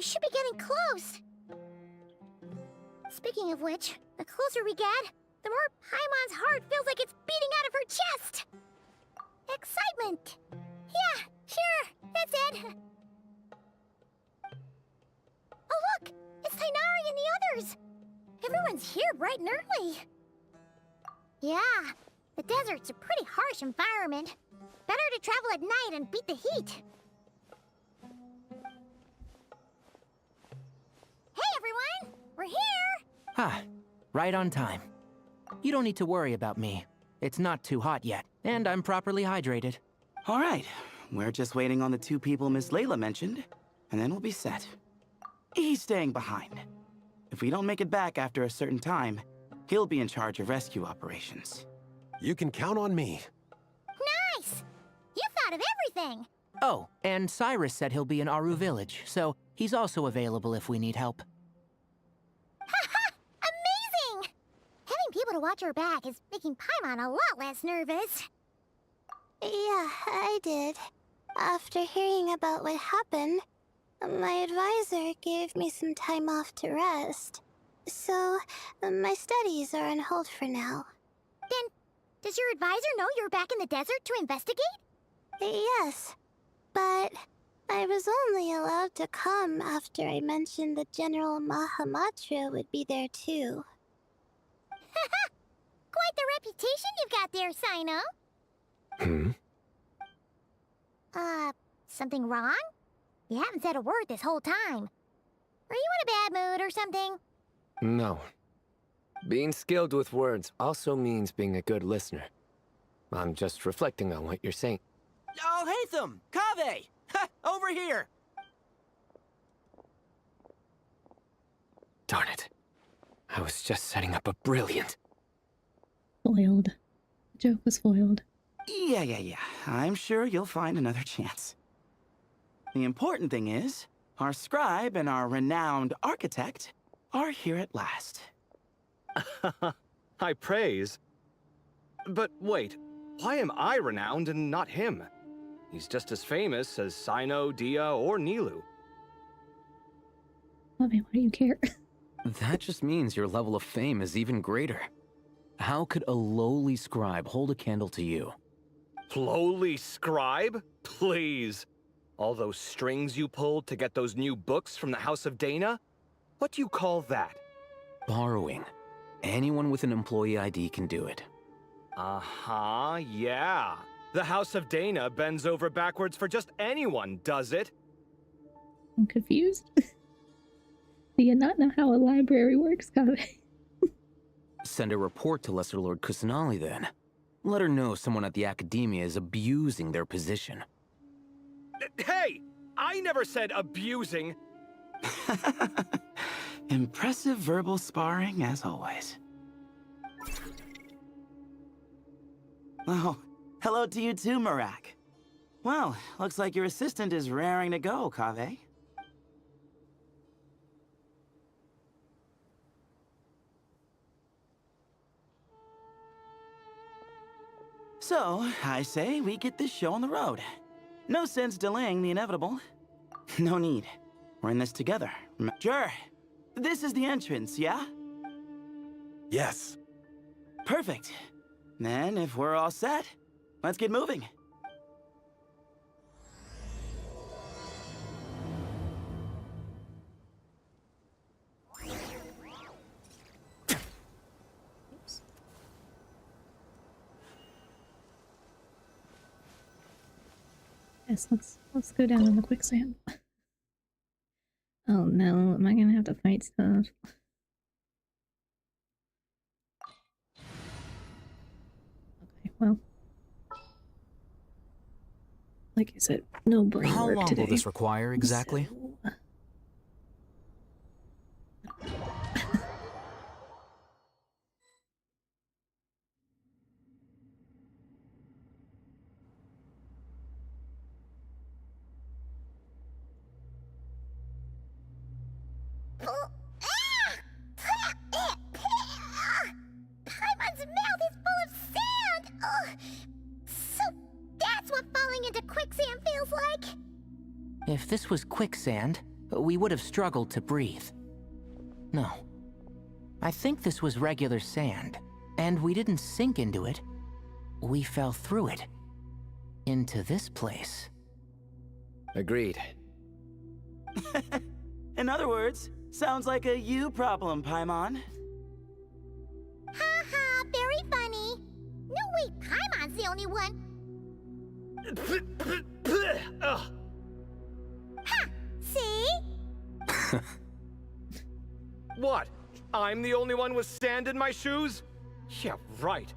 should be getting close. Speaking of which, the closer we get, the more Paimon's heart feels like it's beating out of her chest. Excitement. Yeah, sure, that's it. Oh look, it's Tainari and the others. Everyone's here bright and early. Yeah, the desert's a pretty harsh environment. Better to travel at night and beat the heat. Hey everyone, we're here! Ah, right on time. You don't need to worry about me. It's not too hot yet, and I'm properly hydrated. All right, we're just waiting on the 2 people Miss Layla mentioned, and then we'll be set. He's staying behind. If we don't make it back after a certain time, he'll be in charge of rescue operations. You can count on me. Nice! You thought of everything! Oh, and Cyrus said he'll be in Aru Village, so he's also available if we need help. Haha! Amazing! Having people to watch our back is making Paimon a lot less nervous. Yeah, I did. After hearing about what happened, my advisor gave me some time off to rest. So, my studies are on hold for now. Then, does your advisor know you're back in the desert to investigate? Yes, but I was only allowed to come after I mentioned that General Mahamatra would be there too. Haha! Quite the reputation you've got there, Sino. Something wrong? You haven't said a word this whole time. Are you in a bad mood or something? No. Being skilled with words also means being a good listener. I'm just reflecting on what you're saying. Oh, Hatham! Kaveh! Ha! Over here! Darn it. I was just setting up a brilliant... Foiled. The joke was foiled. Yeah. I'm sure you'll find another chance. The important thing is, our scribe and our renowned architect are here at last. High praise. But wait, why am I renowned and not him? He's just as famous as Sino, Dia, or Nilu. Bobby, why do you care? That just means your level of fame is even greater. How could a lowly scribe hold a candle to you? Lowly scribe? Please. All those strings you pulled to get those new books from the House of Dana? What do you call that? Borrowing. Anyone with an employee ID can do it. Uh-huh, yeah. The House of Dana bends over backwards for just anyone, does it? I'm confused. Do you not know how a library works, Kaveh? Send a report to Lesser Lord Kusanali then. Let her know someone at the Akademiya is abusing their position. Hey! I never said abusing! Impressive verbal sparring, as always. Oh, hello to you too, Marak. Well, looks like your assistant is raring to go, Kaveh. So, I say we get this show on the road. No sense delaying the inevitable. No need. We're in this together. Sure. This is the entrance, yeah? Yes. Perfect. Then, if we're all set, let's get moving. Yes, let's go down in the quicksand. Oh no, am I gonna have to fight stuff? Okay, well. Like I said, no brain How work long today. will this require exactly? So... Paimon's mouth is full of sand! Ugh. So that's what falling into quicksand feels like? If this was quicksand, we would have struggled to breathe. No. I think this was regular sand, and we didn't sink into it. We fell through it. Into this place. Agreed. In other words, sounds like a you problem, Paimon. Ha ha, very funny. No wait, Paimon's the only one. Ha! See? What? I'm the only one with sand in my shoes? Yeah, right.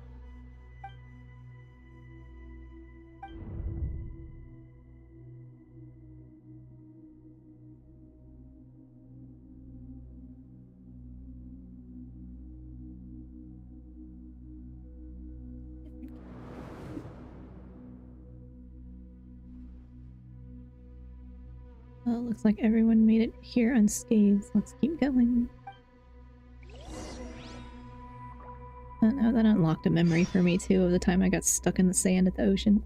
Well, it looks like everyone made it here unscathed. Let's keep going. Oh no, that unlocked a memory for me too of the time I got stuck in the sand at the ocean.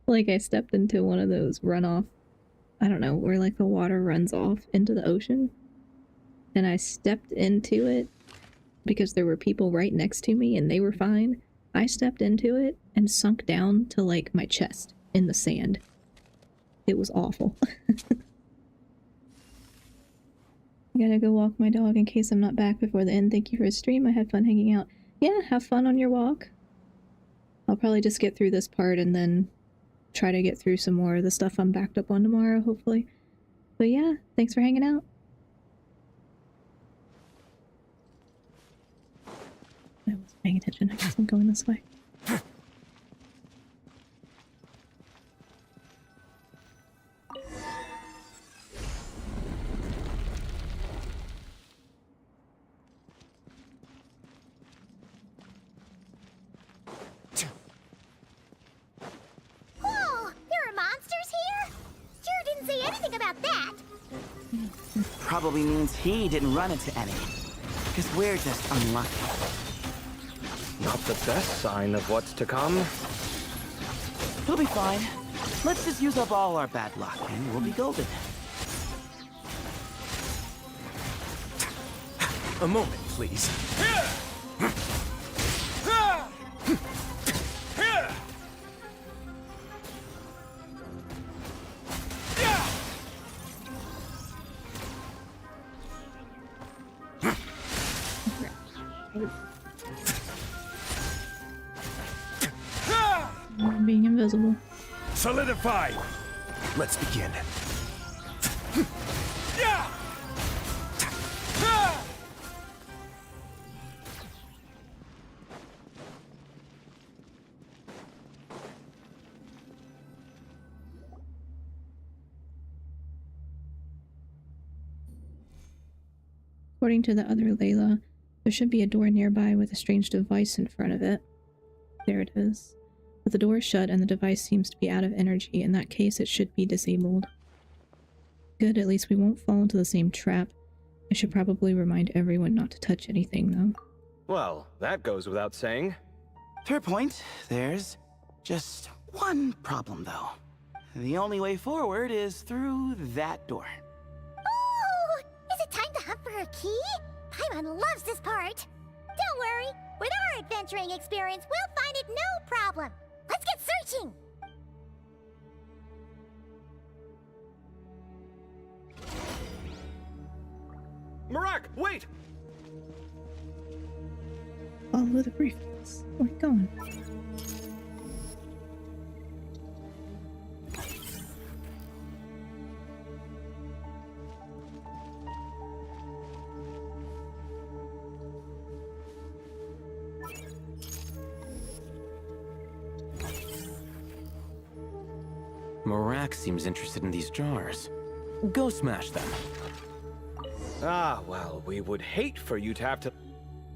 Like I stepped into one of those runoff, I don't know, where like the water runs off into the ocean. And I stepped into it because there were people right next to me and they were fine. I stepped into it and sunk down to like my chest in the sand. It was awful. I gotta go walk my dog in case I'm not back before the end. Thank you for the stream. I had fun hanging out. Yeah, have fun on your walk. I'll probably just get through this part and then try to get through some more of the stuff I'm backed up on tomorrow, hopefully. But yeah, thanks for hanging out. I wasn't paying attention. I guess I'm going this way. Whoa! There are monsters here? Sure didn't say anything about that. Probably means he didn't run into any. Because we're just unlucky. Not the best sign of what's to come. We'll be fine. Let's just use up all our bad luck, and we'll be golden. A moment, please. I'm being invisible. Solidify! Let's begin. According to the other Layla, there should be a door nearby with a strange device in front of it. There it is. But the door is shut and the device seems to be out of energy. In that case, it should be disabled. Good, at least we won't fall into the same trap. I should probably remind everyone not to touch anything, though. Well, that goes without saying. Fair point. There's just one problem, though. The only way forward is through that door. Oh! Is it time to hunt for a key? Paimon loves this part. Don't worry. With our adventuring experience, we'll find it no problem. Let's get searching! Marak, wait! Follow the briefcase. Where are you going? Marak seems interested in these jars. Go smash them. Ah, well, we would hate for you to have to...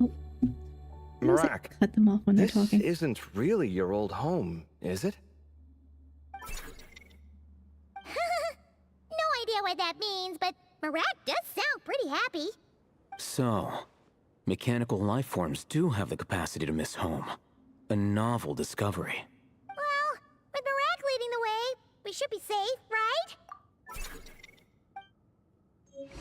Does it Marak, cut them off when they're this talking. isn't really your old home, is it? No idea what that means, but Marak does sound pretty happy. So, mechanical life forms do have the capacity to miss home. A novel discovery. Well, with Marak leading the way, we should be safe, right? Good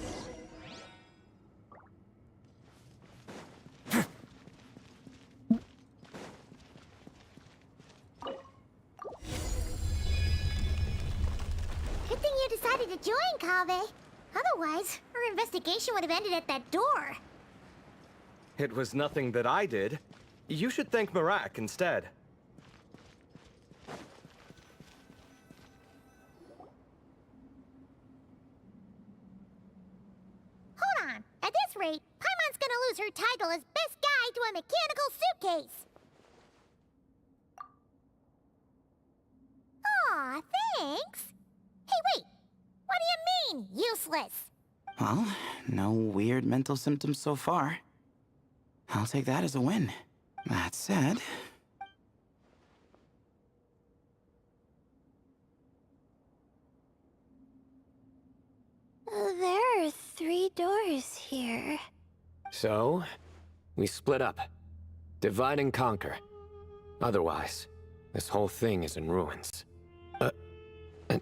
thing you decided to join, Kaveh. Otherwise, our investigation would have ended at that door. It was nothing that I did. You should thank Marak instead. Hold on. At this rate, Paimon's gonna lose her title as best guide to a mechanical suitcase. Aw, thanks. Hey, wait. What do you mean, useless? Well, no weird mental symptoms so far. I'll take that as a win. That said... There are 3 doors here. So, we split up. Divide and conquer. Otherwise, this whole thing is in ruins.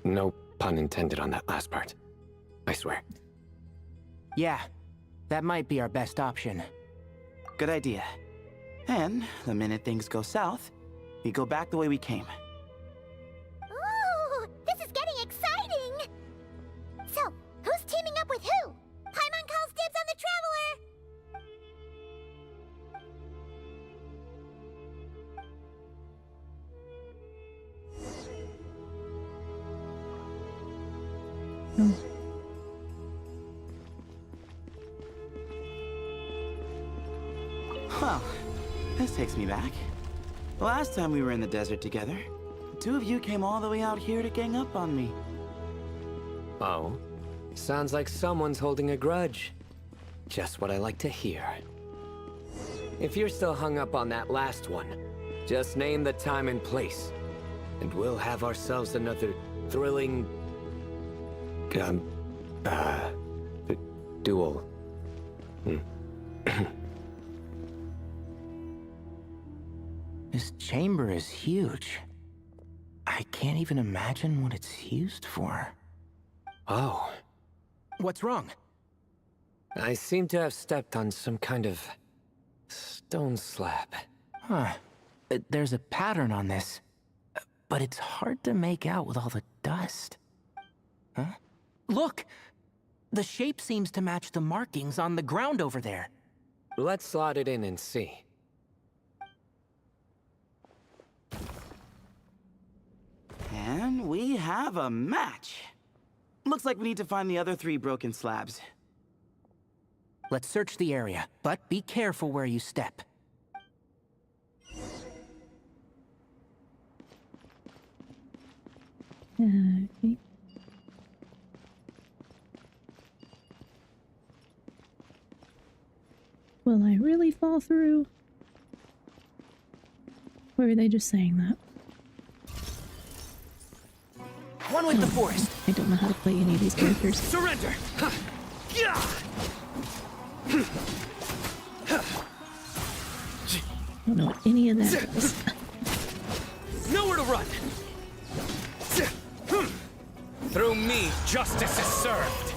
No pun intended on that last part. I swear. Yeah, that might be our best option. Good idea. And the minute things go south, we go back the way we came. Ooh, this is getting exciting! So, who's teaming up with who? Paimon calls dibs on the Traveler! Well, this takes me back. The last time we were in the desert together, the 2 of you came all the way out here to gang up on me. Oh? Sounds like someone's holding a grudge. Just what I like to hear. If you're still hung up on that last one, just name the time and place, and we'll have ourselves another thrilling... duel. This chamber is huge. I can't even imagine what it's used for. Oh. What's wrong? I seem to have stepped on some kind of... stone slab. Huh. There's a pattern on this, but it's hard to make out with all the dust. Huh? Look! The shape seems to match the markings on the ground over there. Let's slot it in and see. And we have a match. Looks like we need to find the other 3 broken slabs. Let's search the area, but be careful where you step. Okay. Will I really fall through? Or are they just saying that? One with the forest. I don't know how to play any of these characters. Surrender! I don't know what any of that does. Nowhere to run! Through me, justice is served!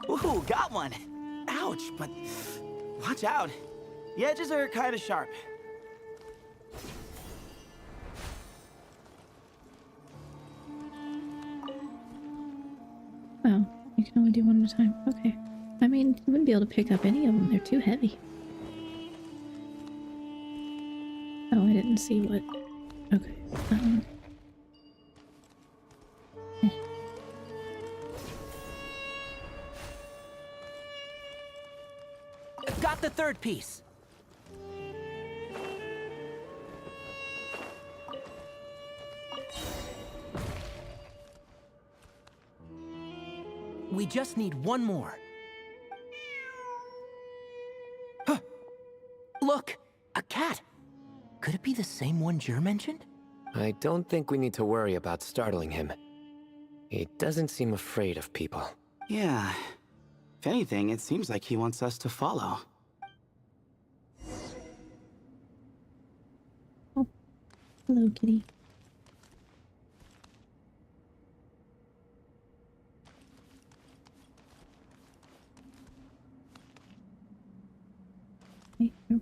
Ooh, got one. Ouch, but watch out. The edges are kind of sharp. Oh, you can only do one at a time. Okay. I mean, you wouldn't be able to pick up any of them. They're too heavy. Oh, I didn't see what... Okay. Got the 3rd piece. We just need one more. Huh. Look! A cat! Could it be the same one Jer mentioned? I don't think we need to worry about startling him. He doesn't seem afraid of people. Yeah. If anything, it seems like he wants us to follow. Oh, hello, kitty. Hey, no.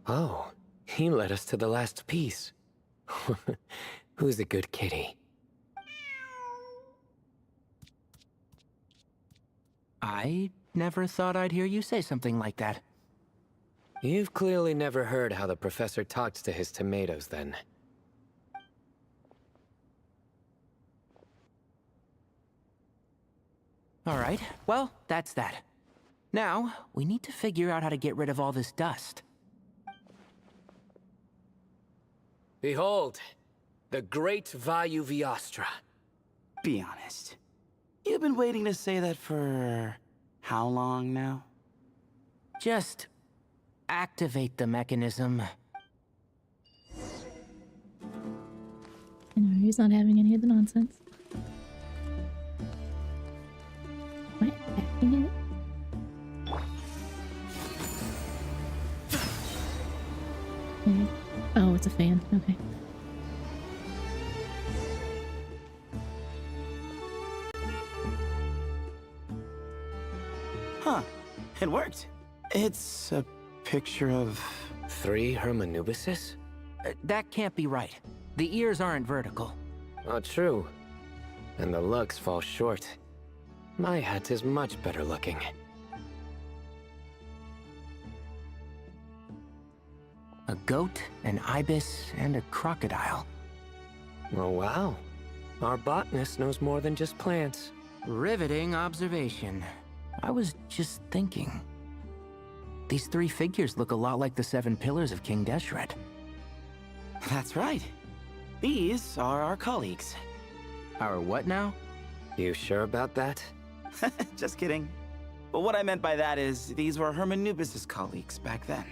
Oh, he led us to the last piece. Who's a good kitty? I never thought I'd hear you say something like that. You've clearly never heard how the professor talks to his tomatoes, then. All right, well, that's that. Now, we need to figure out how to get rid of all this dust. Behold, the great Vayu Viastra. Be honest. You've been waiting to say that for how long now? Just activate the mechanism. I know, he's not having any of the nonsense. What? Acting it? Okay. Oh, it's a fan. Okay. Huh. It worked. It's a picture of... 3 Hermanubises? That can't be right. The ears aren't vertical. Oh, true. And the looks fall short. My hat is much better looking. A goat, an ibis, and a crocodile. Oh, wow. Our botanist knows more than just plants. Riveting observation. I was just thinking. These 3 figures look a lot like the 7 pillars of King Deshret. That's right. These are our colleagues. Our what now? You sure about that? Just kidding. But what I meant by that is, these were Hermanubis' colleagues back then.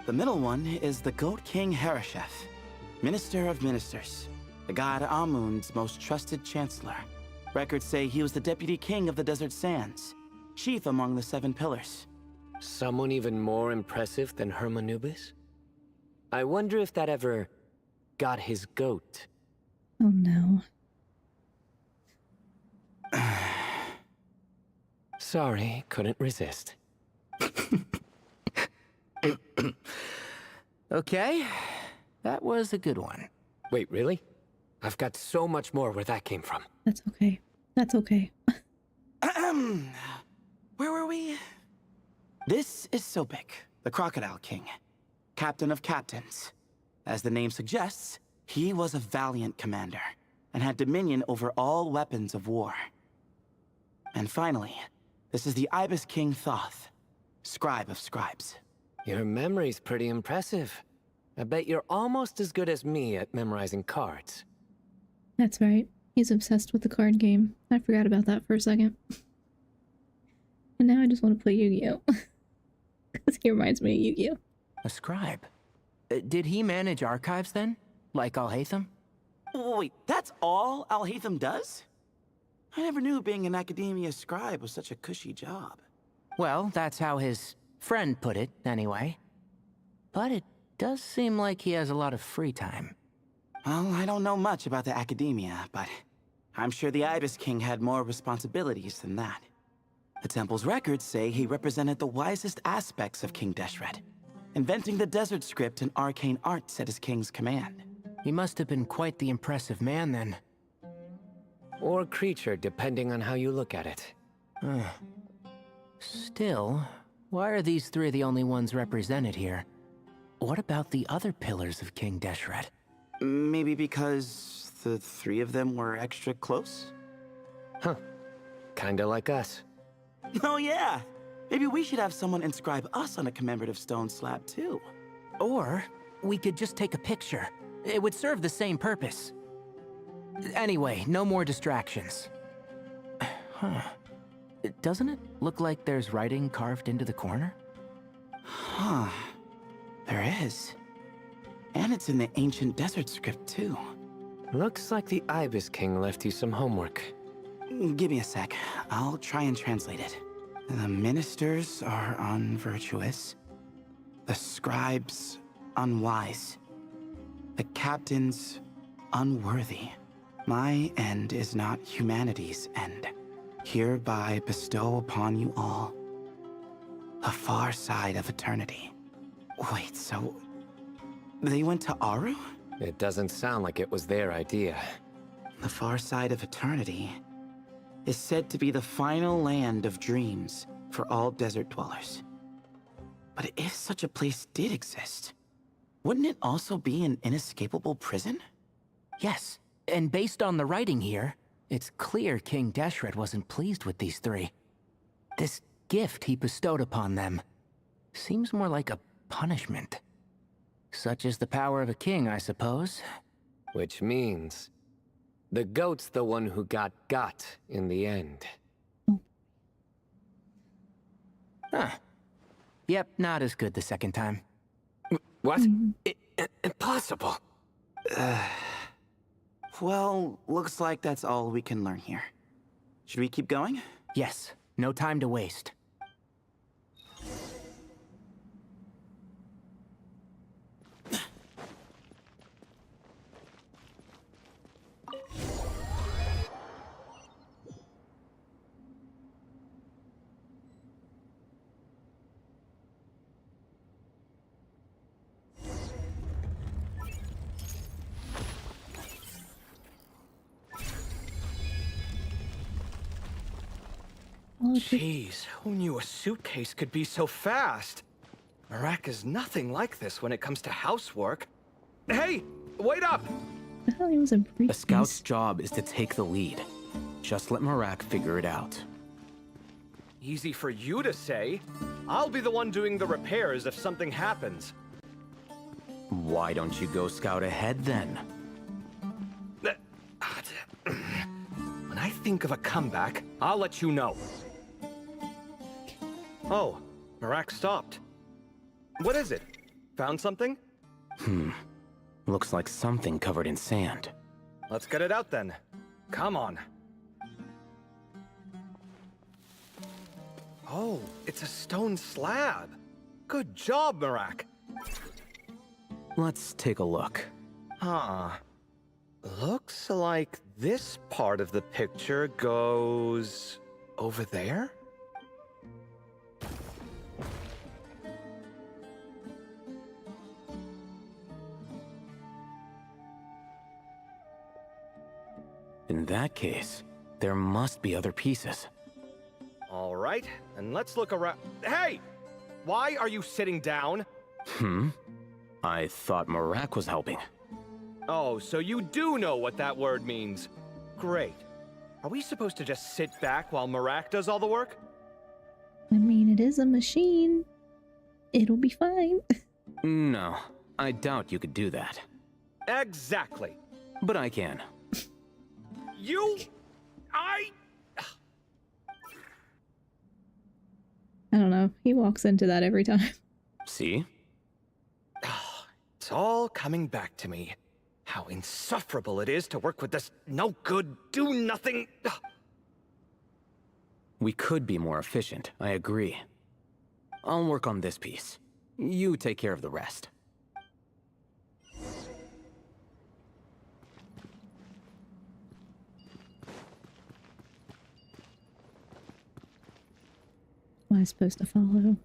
The middle one is the Goat King Harashef, Minister of Ministers, the god Amun's most trusted chancellor. Records say he was the deputy king of the Desert Sands, chief among the 7 pillars. Someone even more impressive than Hermanubis? I wonder if that ever got his goat. Oh no. Sorry, couldn't resist. Okay, that was a good one. Wait, really? I've got so much more where that came from. That's okay. That's okay. Where were we? This is Sopik, the Crocodile King, captain of captains. As the name suggests, he was a valiant commander and had dominion over all weapons of war. And finally, this is the Ibis King Thoth, scribe of scribes. Your memory's pretty impressive. I bet you're almost as good as me at memorizing cards. That's right. He's obsessed with the card game. I forgot about that for a second. And now I just want to play Yu-Gi-Oh! Because he reminds me of Yu-Gi-Oh! A scribe. Did he manage archives then? Like Alhaitham? Wait, that's all Alhaitham does? I never knew being an Akademiya scribe was such a cushy job. Well, that's how his friend put it, anyway. But it does seem like he has a lot of free time. Well, I don't know much about the Akademiya, but I'm sure the Ibis King had more responsibilities than that. The temple's records say he represented the wisest aspects of King Deshret, inventing the desert script and arcane arts at his king's command. He must have been quite the impressive man then. Or creature, depending on how you look at it. Still, why are these 3 the only ones represented here? What about the other pillars of King Deshret? Maybe because the 3 of them were extra close? Huh. Kinda like us. Oh yeah! Maybe we should have someone inscribe us on a commemorative stone slab too. Or we could just take a picture. It would serve the same purpose. Anyway, no more distractions. Huh. Doesn't it look like there's writing carved into the corner? Huh. There is. And it's in the ancient desert script, too. Looks like the Ibis King left you some homework. Give me a sec. I'll try and translate it. The ministers are unvirtuous. The scribes, unwise. The captains, unworthy. My end is not humanity's end. Hereby bestow upon you all the far side of eternity. Wait, so they went to Aru? It doesn't sound like it was their idea. The far side of eternity is said to be the final land of dreams for all desert dwellers. But if such a place did exist, wouldn't it also be an inescapable prison? Yes, and based on the writing here, it's clear King Deshret wasn't pleased with these three. This gift he bestowed upon them seems more like a punishment. Such is the power of a king, I suppose. Which means the goat's the one who got in the end. Huh. Yep, not as good the second time. What? Impossible. Well, looks like that's all we can learn here. Should we keep going? Yes, no time to waste. Jeez, who knew a suitcase could be so fast? Marak is nothing like this when it comes to housework. Hey, wait up! I thought he was a A briefcase. scout's job is to take the lead. Just let Marak figure it out. Easy for you to say. I'll be the one doing the repairs if something happens. Why don't you go scout ahead then? When I think of a comeback, I'll let you know. Oh, Marak stopped. What is it? Found something? Looks like something covered in sand. Let's get it out then. Come on. Oh, it's a stone slab. Good job, Marak. Let's take a look. Huh. Looks like this part of the picture goes over there? In that case, there must be other pieces. All right, and let's look around. Hey! Why are you sitting down? I thought Marak was helping. Oh, so you do know what that word means. Great. Are we supposed to just sit back while Marak does all the work? I mean, it is a machine. It'll be fine. No, I doubt you could do that. Exactly. But I can. I don't know. He walks into that every time. See? It's all coming back to me. How insufferable it is to work with this no-good, do-nothing... We could be more efficient, I agree. I'll work on this piece. You take care of the rest. Am I supposed to follow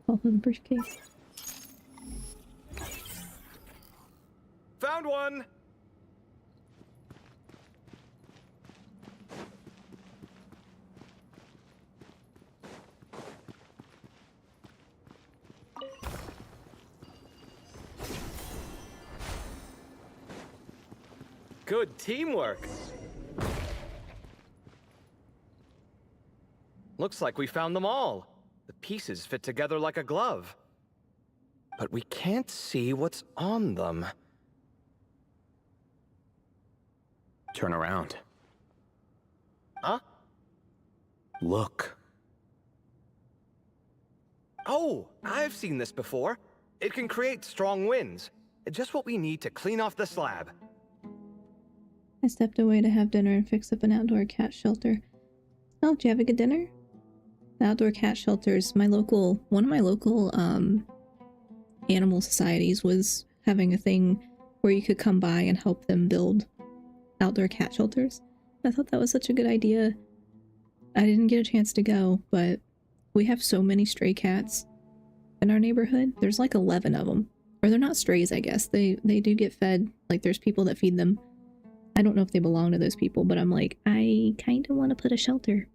the briefcase? Found one! Good teamwork. Looks like we found them all. The pieces fit together like a glove. but we can't see what's on them. Turn around. Huh? Look. Oh, I've seen this before. It can create strong winds. Just what we need to clean off the slab. I stepped away to have dinner and fix up an outdoor cat shelter. Oh, did you have a good dinner? The outdoor cat shelters, one of my local animal societies was having a thing where you could come by and help them build outdoor cat shelters. I thought that was such a good idea. I didn't get a chance to go, but we have so many stray cats in our neighborhood. There's like 11 of them. Or they're not strays, I guess. They do get fed. Like, there's people that feed them. I don't know if they belong to those people, but I'm like, I kind of want to put a shelter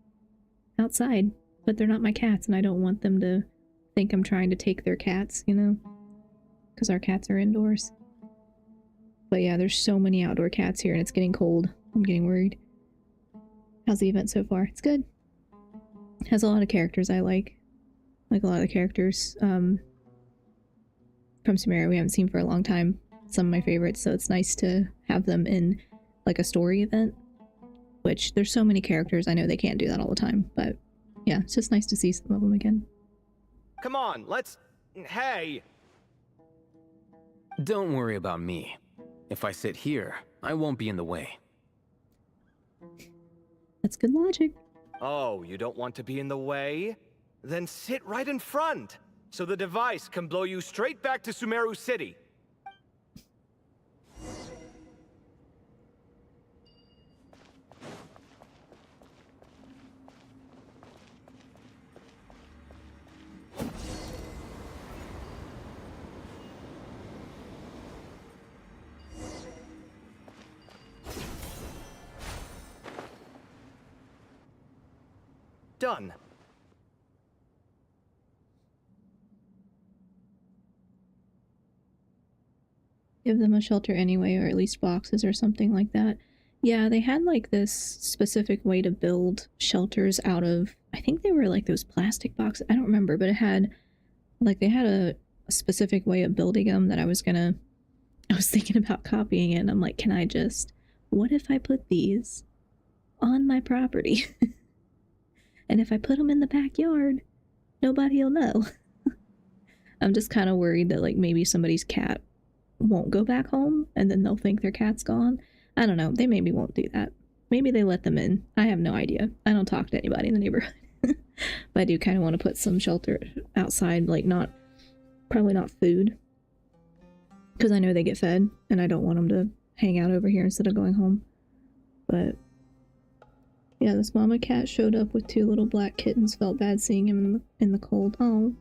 outside, but they're not my cats, and I don't want them to think I'm trying to take their cats, you know? Because our cats are indoors. But yeah, there's so many outdoor cats here, and it's getting cold. I'm getting worried. How's the event so far? It's good. It has a lot of characters I like. Like a lot of the characters from Sumeru we haven't seen for a long time. Some of my favorites, so it's nice to have them in like a story event. Which, there's so many characters, I know they can't do that all the time, but yeah, it's just nice to see some of them again. Come on, let's... Hey! Don't worry about me. If I sit here, I won't be in the way. That's good logic. Oh, you don't want to be in the way? Then sit right in front, so the device can blow you straight back to Sumeru City. Done. Give them a shelter anyway, or at least boxes or something like that. Yeah, they had like this specific way to build shelters out of, I think they were like those plastic boxes. I don't remember, but it had, like, they had a specific way of building them that I was thinking about copying it, and I'm like, what if I put these on my property? And if I put them in the backyard, nobody'll know. I'm just kind of worried that, like, maybe somebody's cat won't go back home and then they'll think their cat's gone. I don't know. They maybe won't do that. Maybe they let them in. I have no idea. I don't talk to anybody in the neighborhood. But I do kind of want to put some shelter outside, like, probably not food. Because I know they get fed and I don't want them to hang out over here instead of going home. But yeah, this mama cat showed up with 2 little black kittens. Felt bad seeing him in the cold. Oh,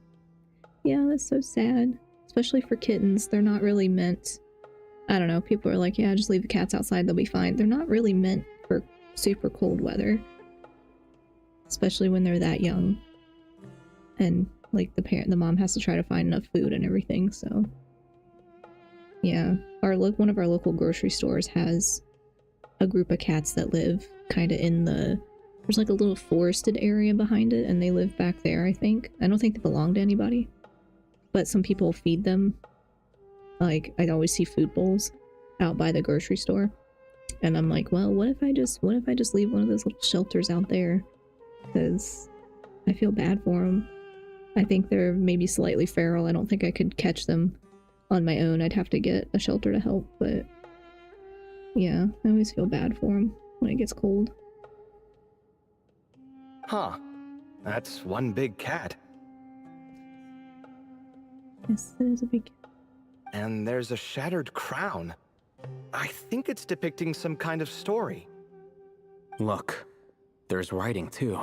yeah, that's so sad. Especially for kittens. They're not really meant... I don't know, people are like, yeah, just leave the cats outside, they'll be fine. They're not really meant for super cold weather. Especially when they're that young. And, like, the mom has to try to find enough food and everything, so... Yeah. One of our local grocery stores has a group of cats that live kind of in there's like a little forested area behind it, and they live back there, I think. I don't think they belong to anybody. But some people feed them. Like, I'd always see food bowls out by the grocery store. And I'm like, well, what if I just leave one of those little shelters out there? Because I feel bad for them. I think they're maybe slightly feral. I don't think I could catch them on my own. I'd have to get a shelter to help, but yeah, I always feel bad for them when it gets cold. Huh. That's one big cat. Yes, it is a big cat. And there's a shattered crown. I think it's depicting some kind of story. Look, there's writing too.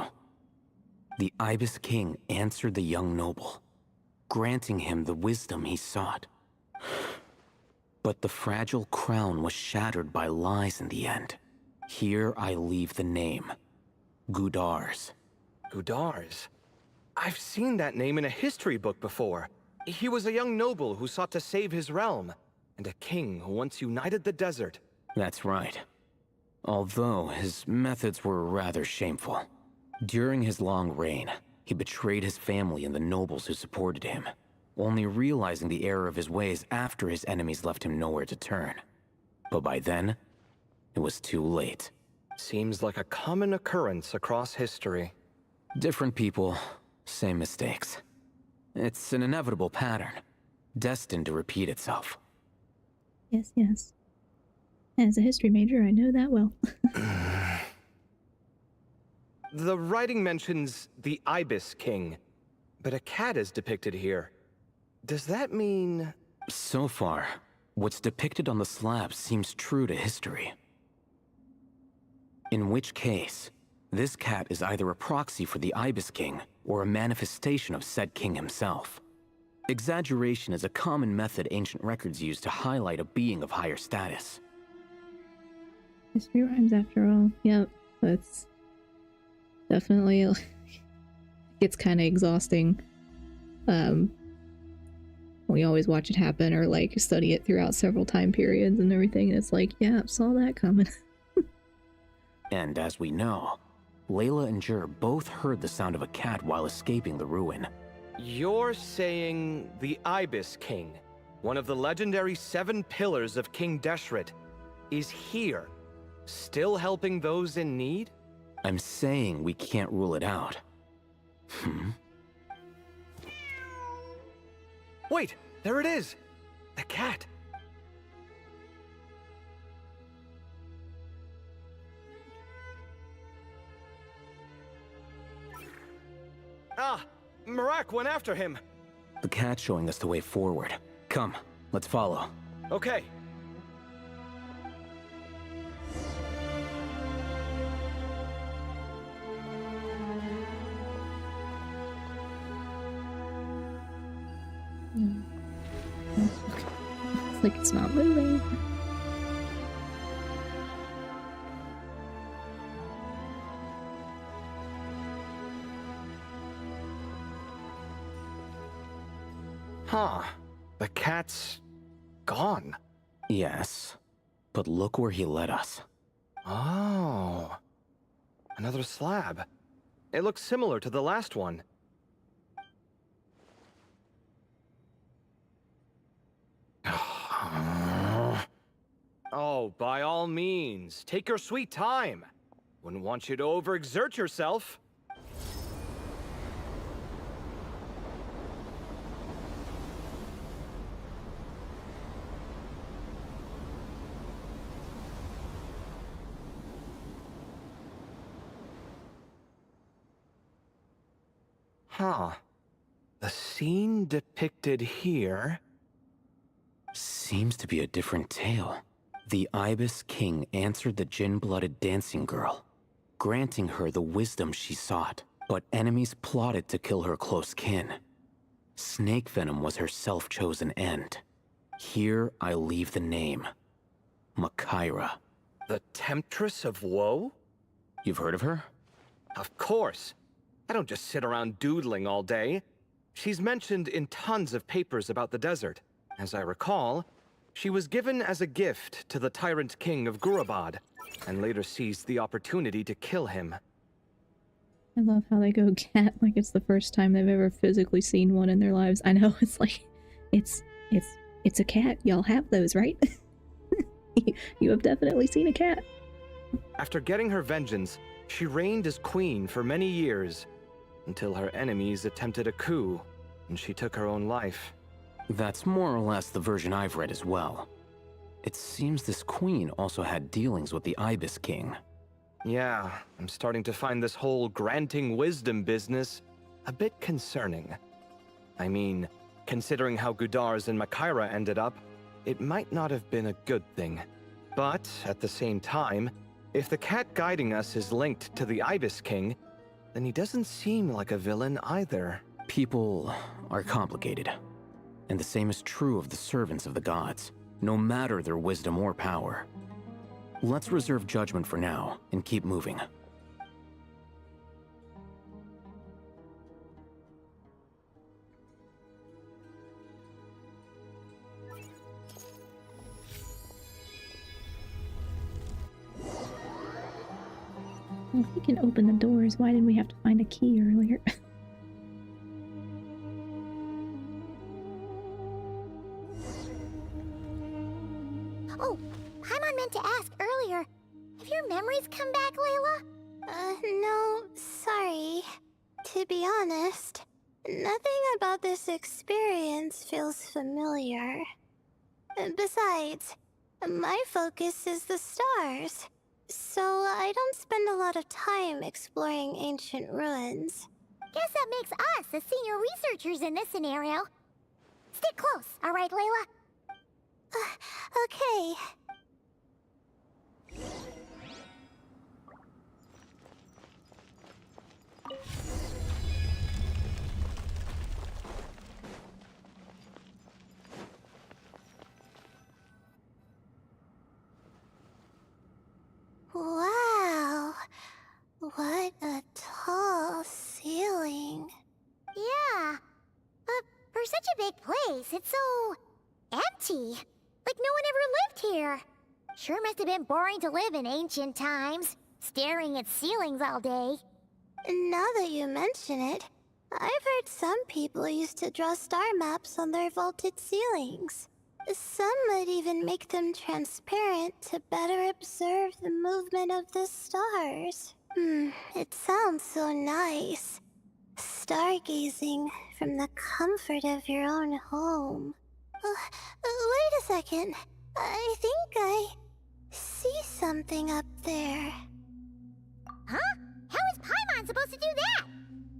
The Ibis King answered the young noble, granting him the wisdom he sought. But the fragile crown was shattered by lies in the end. Here I leave the name. Gudars. Gudars? I've seen that name in a history book before. He was a young noble who sought to save his realm, and a king who once united the desert. That's right. Although his methods were rather shameful. During his long reign, he betrayed his family and the nobles who supported him. only realizing the error of his ways after his enemies left him nowhere to turn. But by then, it was too late. Seems like a common occurrence across history. Different people, same mistakes. It's an inevitable pattern, destined to repeat itself. Yes, yes. As a history major, I know that well. The writing mentions the Ibis King, but a cat is depicted here. Does that mean... So far, what's depicted on the slab seems true to history. In which case, this cat is either a proxy for the Ibis King or a manifestation of said king himself. Exaggeration is a common method ancient records use to highlight a being of higher status. History rhymes after all. Yep, that's definitely it's kind of exhausting. We always watch it happen or like study it throughout several time periods and everything, and it's like, yeah, saw that coming. And as we know, Layla and Jur both heard the sound of a cat while escaping the ruin. You're saying the Ibis King, one of the legendary 7 pillars of King Deshret, is here, still helping those in need? I'm saying we can't rule it out. Wait, there it is! The cat! Ah! Marak went after him! The cat's showing us the way forward. Come, let's follow. Okay. It's like it's not moving. Huh. The cat's... gone. Yes, but look where he led us. Oh. Another slab. It looks similar to the last one. Oh, by all means, take your sweet time. Wouldn't want you to overexert yourself. Huh. The scene depicted here... Seems to be a different tale. The Ibis King answered the Jinn-blooded dancing girl, granting her the wisdom she sought, but enemies plotted to kill her close kin. Snake venom was her self-chosen end. Here I leave the name. Makaira. The Temptress of Woe? You've heard of her? Of course. I don't just sit around doodling all day. She's mentioned in tons of papers about the desert. As I recall, she was given as a gift to the Tyrant King of Gurabad, and later seized the opportunity to kill him. I love how they go cat like it's the first time they've ever physically seen one in their lives. I know, it's like, it's a cat. Y'all have those, right? You have definitely seen a cat. After getting her vengeance, she reigned as queen for many years, until her enemies attempted a coup, and she took her own life. That's more or less the version I've read as well. It seems this queen also had dealings with the Ibis King. Yeah, I'm starting to find this whole granting wisdom business a bit concerning. I mean, considering how Gudar's and Makaira ended up, it might not have been a good thing. But, at the same time, if the cat guiding us is linked to the Ibis King, then he doesn't seem like a villain either. People are complicated. And the same is true of the servants of the gods, no matter their wisdom or power. Let's reserve judgment for now, and keep moving. Well, if we can open the doors, why did we have to find a key earlier? your memories come back, Layla? No, sorry. To be honest, nothing about this experience feels familiar. Besides, my focus is the stars, so I don't spend a lot of time exploring ancient ruins. Guess that makes us the senior researchers in this scenario. Stick close, alright, Layla? Okay. Wow. What a tall ceiling. Yeah. For such a big place, it's so empty. Like no one ever lived here. Sure must have been boring to live in ancient times, staring at ceilings all day. Now that you mention it, I've heard some people used to draw star maps on their vaulted ceilings. Some might even make them transparent to better observe the movement of the stars. It sounds so nice. Stargazing from the comfort of your own home. Wait a second. I think I see something up there. Huh? How is Paimon supposed to do that?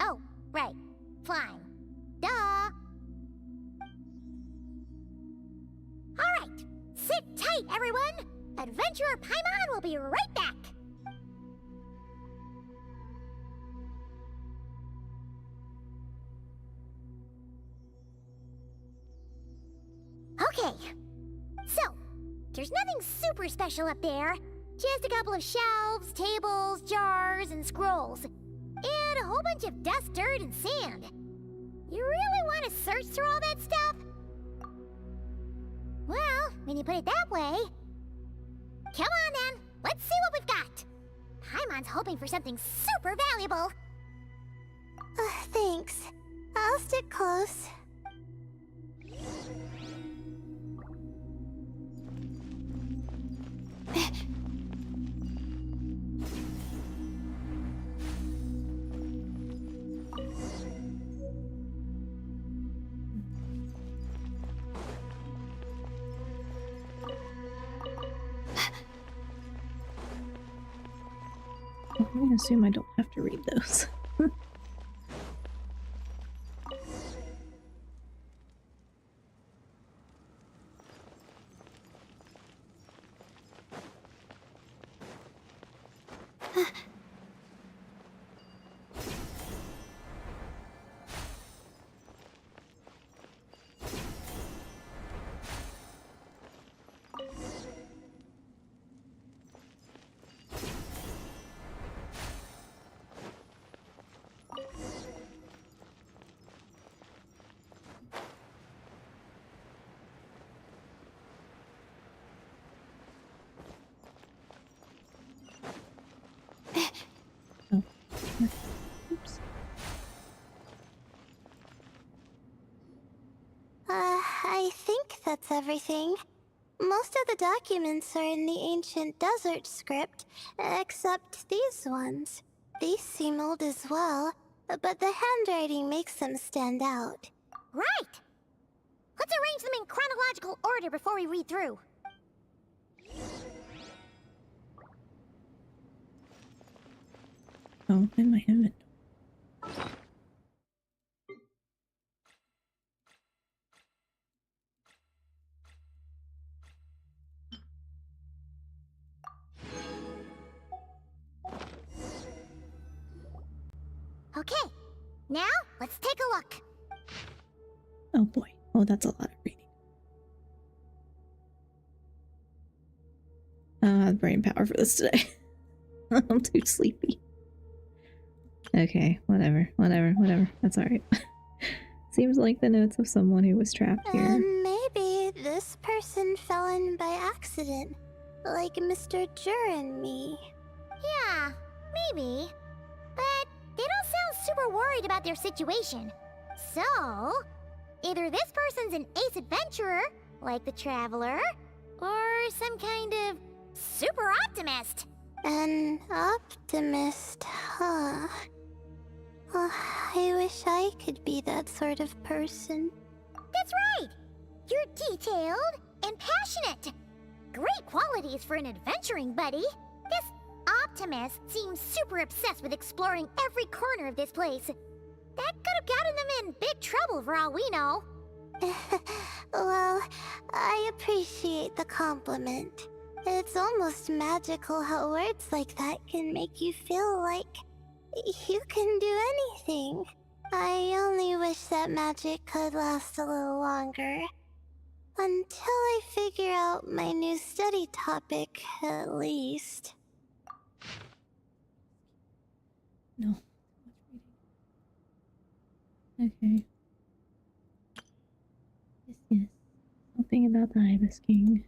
Oh, right. Flying. Duh. Alright. Sit tight, everyone. Adventurer Paimon will be right back. Okay. So, there's nothing super special up there. Just a couple of shelves, tables, jars, and scrolls. And a whole bunch of dust, dirt, and sand. You really want to search through all that stuff? Well, when you put it that way... Come on then, let's see what we've got. Paimon's hoping for something super valuable. Thanks. I'll stick close. I'm gonna assume I don't have to read those. Oh. Oops. I think that's everything. Most of the documents are in the ancient desert script, except these ones. These seem old as well, but the handwriting makes them stand out. Right! Let's arrange them in chronological order before we read through. Oh, in my inventory. Okay, now let's take a look. Oh boy. Oh, that's a lot of reading. I don't have brain power for this today. I'm too sleepy. Okay, whatever. That's alright. Seems like the notes of someone who was trapped here. Maybe this person fell in by accident, like Mr. Jur and me. Yeah, maybe. But they don't sound super worried about their situation. So, either this person's an ace adventurer, like the Traveler, or some kind of super optimist. An optimist, huh? I wish I could be that sort of person. That's right! You're detailed and passionate. Great qualities for an adventuring buddy. This optimist seems super obsessed with exploring every corner of this place. That could have gotten them in big trouble for all we know. Well, I appreciate the compliment. It's almost magical how words like that can make you feel like you can do anything. I only wish that magic could last a little longer. Until I figure out my new study topic, at least. No. Okay. Yes. Something about the Ibis King.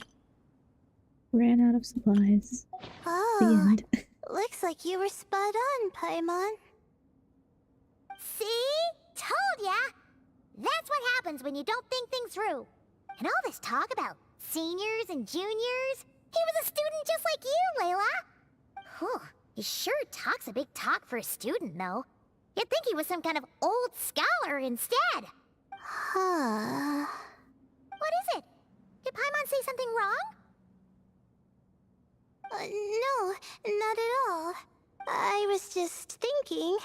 Ran out of supplies. Oh, The end. looks like you were spot on, Paimon. See? Told ya! That's what happens when you don't think things through. And all this talk about seniors and juniors? He was a student just like you, Layla! Whew, he sure talks a big talk for a student, though. You'd think he was some kind of old scholar instead. Huh. What is it? Did Paimon say something wrong? No, not at all. I was just thinking,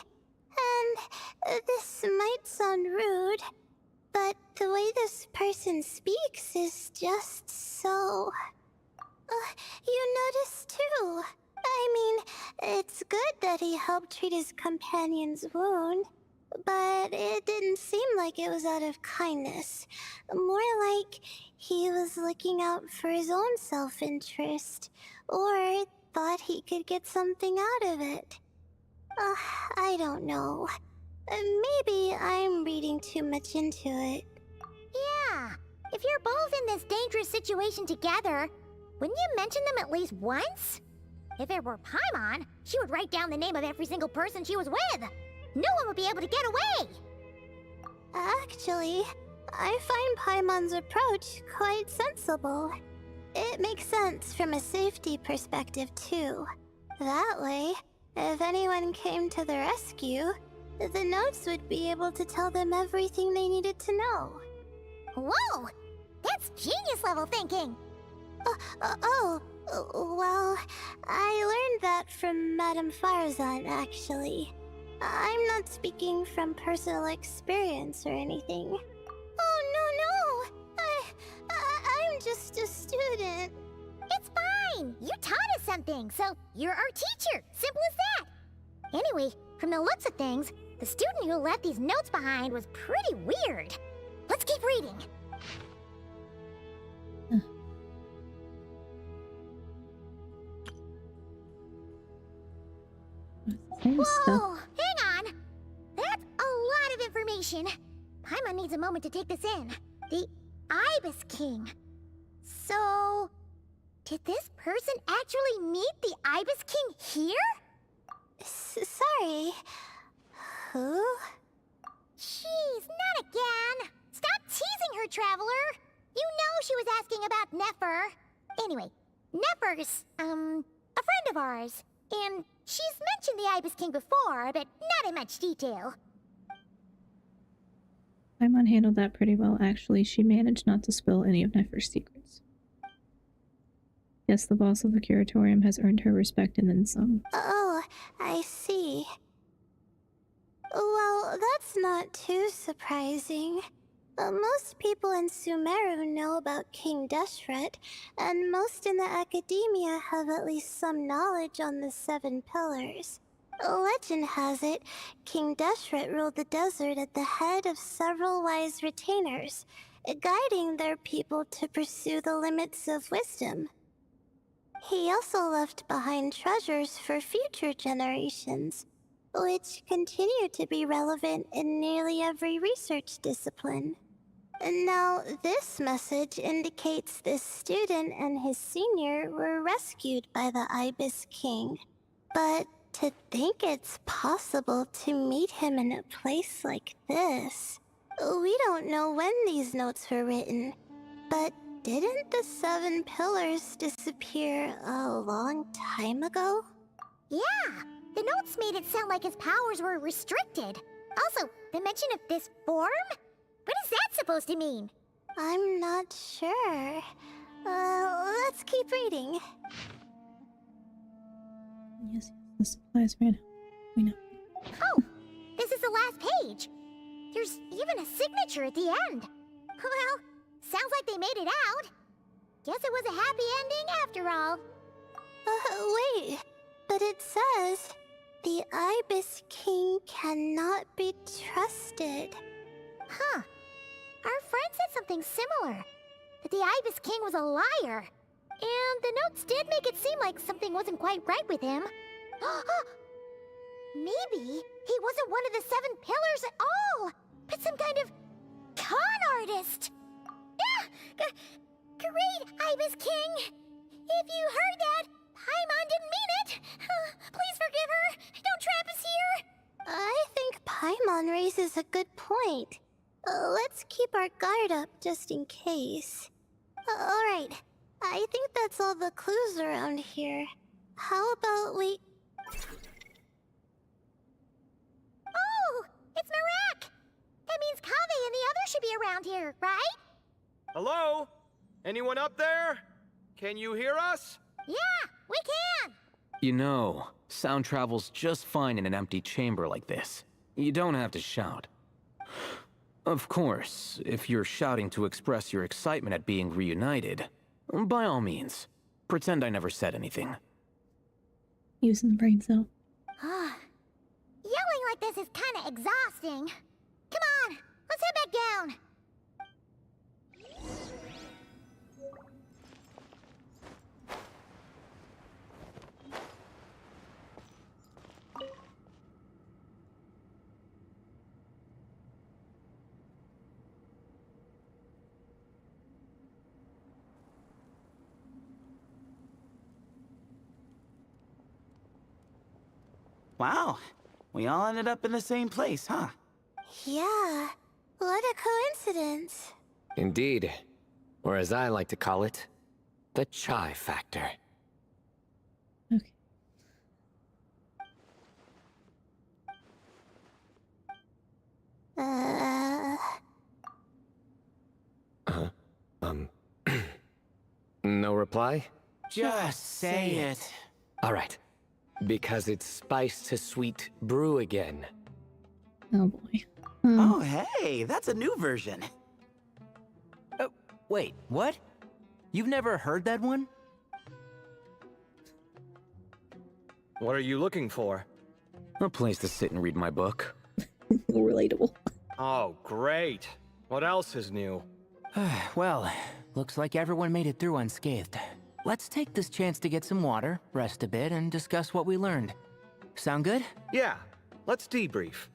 and this might sound rude, but the way this person speaks is just so... you notice too. I mean, it's good that he helped treat his companion's wound, but it didn't seem like it was out of kindness. More like he was looking out for his own self-interest, or thought he could get something out of it. I don't know. Maybe I'm reading too much into it. Yeah, if you're both in this dangerous situation together, wouldn't you mention them at least once? If it were Paimon, she would write down the name of every single person she was with. No one would be able to get away. Actually, I find Paimon's approach quite sensible. It makes sense from a safety perspective, too. That way, if anyone came to the rescue, the notes would be able to tell them everything they needed to know. Whoa! That's genius-level thinking! Well, I learned that from Madame Farzan, actually. I'm not speaking from personal experience or anything. Oh, no! I'm just a student. It's fine! You taught us something, so you're our teacher. Simple as that. Anyway, from the looks of things, the student who left these notes behind was pretty weird. Let's keep reading. Same Whoa! stuff. Hang on! That's a lot of information. Paimon needs a moment to take this in. The Ibis King. So... did this person actually meet the Ibis King here? Sorry. Who? Jeez, not again! Stop teasing her, Traveler! You know she was asking about Nefer. Anyway, Nefer's, a friend of ours. And she's mentioned the Ibis King before, but not in much detail. Paimon handled that pretty well, actually. She managed not to spill any of Nefer's secrets. Yes, the boss of the curatorium has earned her respect and then some. Oh, I see. Well, that's not too surprising. Most people in Sumeru know about King Deshret, and most in the Akademiya have at least some knowledge on the 7 pillars. Legend has it, King Deshret ruled the desert at the head of several wise retainers, guiding their people to pursue the limits of wisdom. He also left behind treasures for future generations, which continue to be relevant in nearly every research discipline. Now, this message indicates this student and his senior were rescued by the Ibis King. But to think it's possible to meet him in a place like this... We don't know when these notes were written, but didn't the 7 pillars disappear a long time ago? Yeah, the notes made it sound like his powers were restricted. Also, the mention of this form? What is that supposed to mean? I'm not sure. Let's keep reading. Yes, the supplies ran out. We know. Oh, this is the last page. There's even a signature at the end. Well, sounds like they made it out. Guess it was a happy ending after all. Wait. But it says, the Ibis King cannot be trusted. Huh. Our friend said something similar. That the Ibis King was a liar. And the notes did make it seem like something wasn't quite right with him. Maybe he wasn't one of the 7 pillars at all, but some kind of con artist. Great, Ibis King. If you heard that, Paimon didn't mean it. Please forgive her. Don't trap us here. I think Paimon raises a good point. Let's keep our guard up just in case. Alright, I think that's all the clues around here. How about we... Oh, it's Marak. That means Kaveh and the others should be around here, right? Hello? Anyone up there? Can you hear us? Yeah, we can. You know, sound travels just fine in an empty chamber like this. You don't have to shout. Of course, if you're shouting to express your excitement at being reunited, by all means, pretend I never said anything. Using the brain cell. Yelling like this is kinda exhausting. Come on, let's head back down. Wow, we all ended up in the same place, huh? Yeah, what a coincidence. Indeed. Or as I like to call it, the chai factor. Okay. No reply? Just say it. All right. Because it's spice to sweet brew again. Oh boy. Oh, hey, that's a new version. Wait, what? You've never heard that one? What are you looking for? A place to sit and read my book. Relatable. Oh, great. What else is new? Well, looks like everyone made it through unscathed. Let's take this chance to get some water, rest a bit, and discuss what we learned. Sound good? Yeah, let's debrief.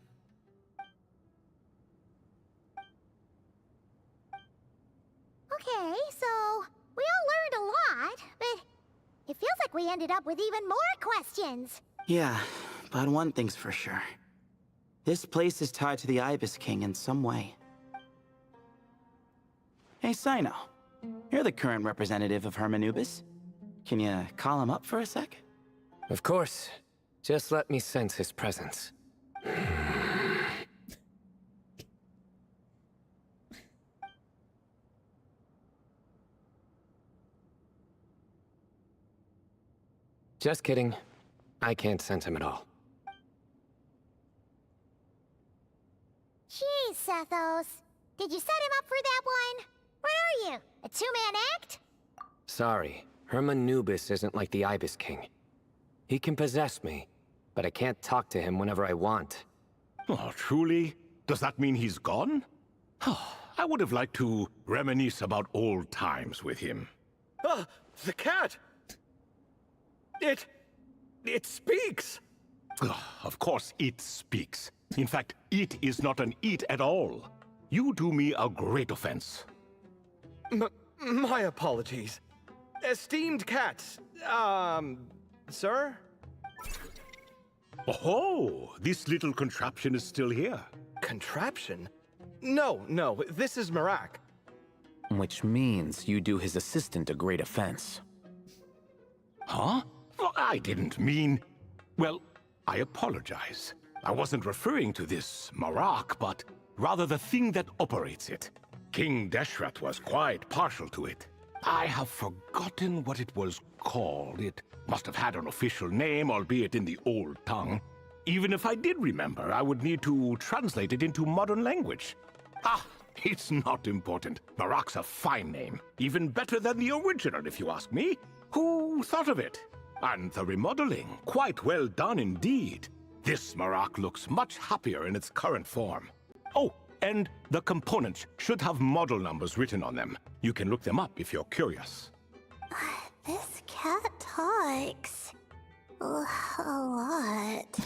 Okay, so we all learned a lot, but it feels like we ended up with even more questions. Yeah, but one thing's for sure. This place is tied to the Ibis King in some way. Hey, Sino. You're the current representative of Hermanubis. Can you call him up for a sec? Of course. Just let me sense his presence. Just kidding. I can't sense him at all. Jeez, Sethos. Did you set him up for that one? What are you, a two-man act? Sorry, Hermanubis isn't like the Ibis King. He can possess me, but I can't talk to him whenever I want. Oh, truly? Does that mean he's gone? I would have liked to reminisce about old times with him. Ah, the cat! It speaks! Of course it speaks. In fact, it is not an it at all. You do me a great offense. My apologies. Esteemed cats, sir? Oh, this little contraption is still here. Contraption? No, this is Marak. Which means you do his assistant a great offense. Huh? Well, I didn't mean... Well, I apologize. I wasn't referring to this Marak, but rather the thing that operates it. King Deshret was quite partial to it. I have forgotten what it was called. It must have had an official name, albeit in the old tongue. Even if I did remember, I would need to translate it into modern language. Ah, it's not important. Marak's a fine name. Even better than the original, if you ask me. Who thought of it? And the remodeling, quite well done indeed. This Marak looks much happier in its current form. Oh, and the components should have model numbers written on them. You can look them up if you're curious. This cat talks a lot.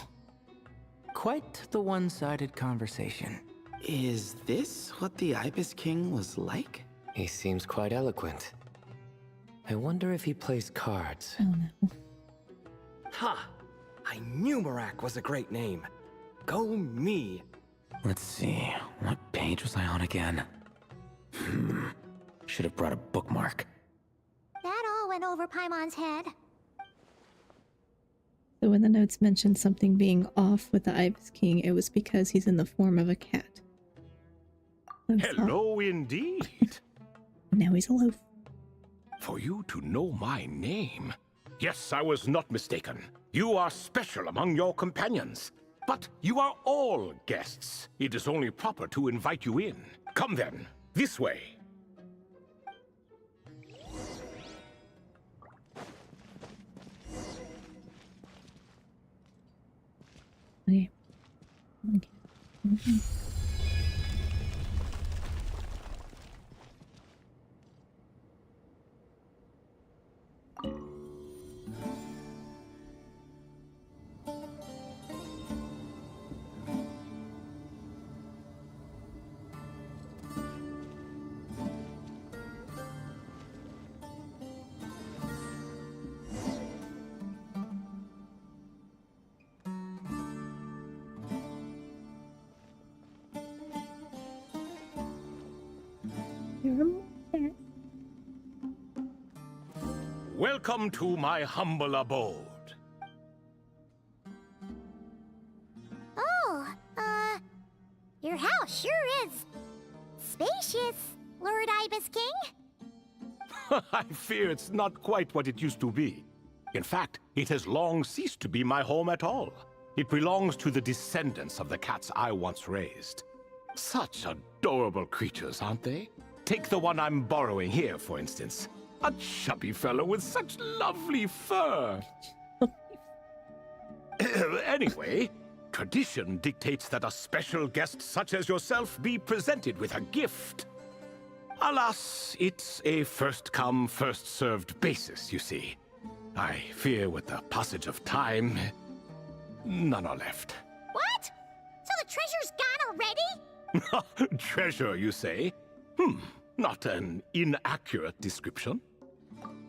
Quite the one-sided conversation. Is this what the Ibis King was like? He seems quite eloquent. I wonder if he plays cards. Oh no. Ha! I knew Marak was a great name. Go me. Let's see, what page was I on again? Should have brought a bookmark. That all went over Paimon's head. So when the notes mentioned something being off with the Ibis King, it was because he's in the form of a cat. Hello indeed. Now he's a loaf. For you to know my name. Yes, I was not mistaken. You are special among your companions. But you are all guests. It is only proper to invite you in. Come then, this way. Okay. Okay. Mhm. Welcome to my humble abode. Oh, your house sure is spacious, Lord Ibis King. I fear it's not quite what it used to be. In fact, it has long ceased to be my home at all. It belongs to the descendants of the cats I once raised. Such adorable creatures, aren't they? Take the one I'm borrowing here, for instance. A chubby fellow with such lovely fur. Anyway, tradition dictates that a special guest such as yourself be presented with a gift. Alas, it's a first-come, first-served basis, you see. I fear with the passage of time, none are left. What? So the treasure's gone already? Treasure, you say? Not an inaccurate description.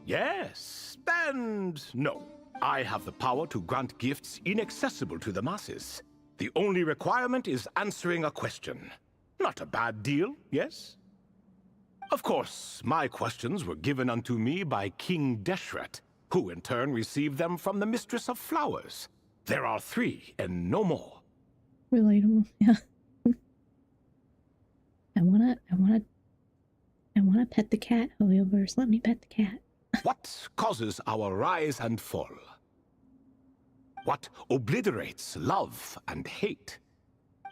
Yes, and no. I have the power to grant gifts inaccessible to the masses. The only requirement is answering a question. Not a bad deal, yes? Of course, my questions were given unto me by King Deshret, who in turn received them from the Mistress of Flowers. There are 3, and no more. Relatable, yeah. I wanna pet the cat, Hoyoverse. Let me pet the cat. What causes our rise and fall? What obliterates love and hate?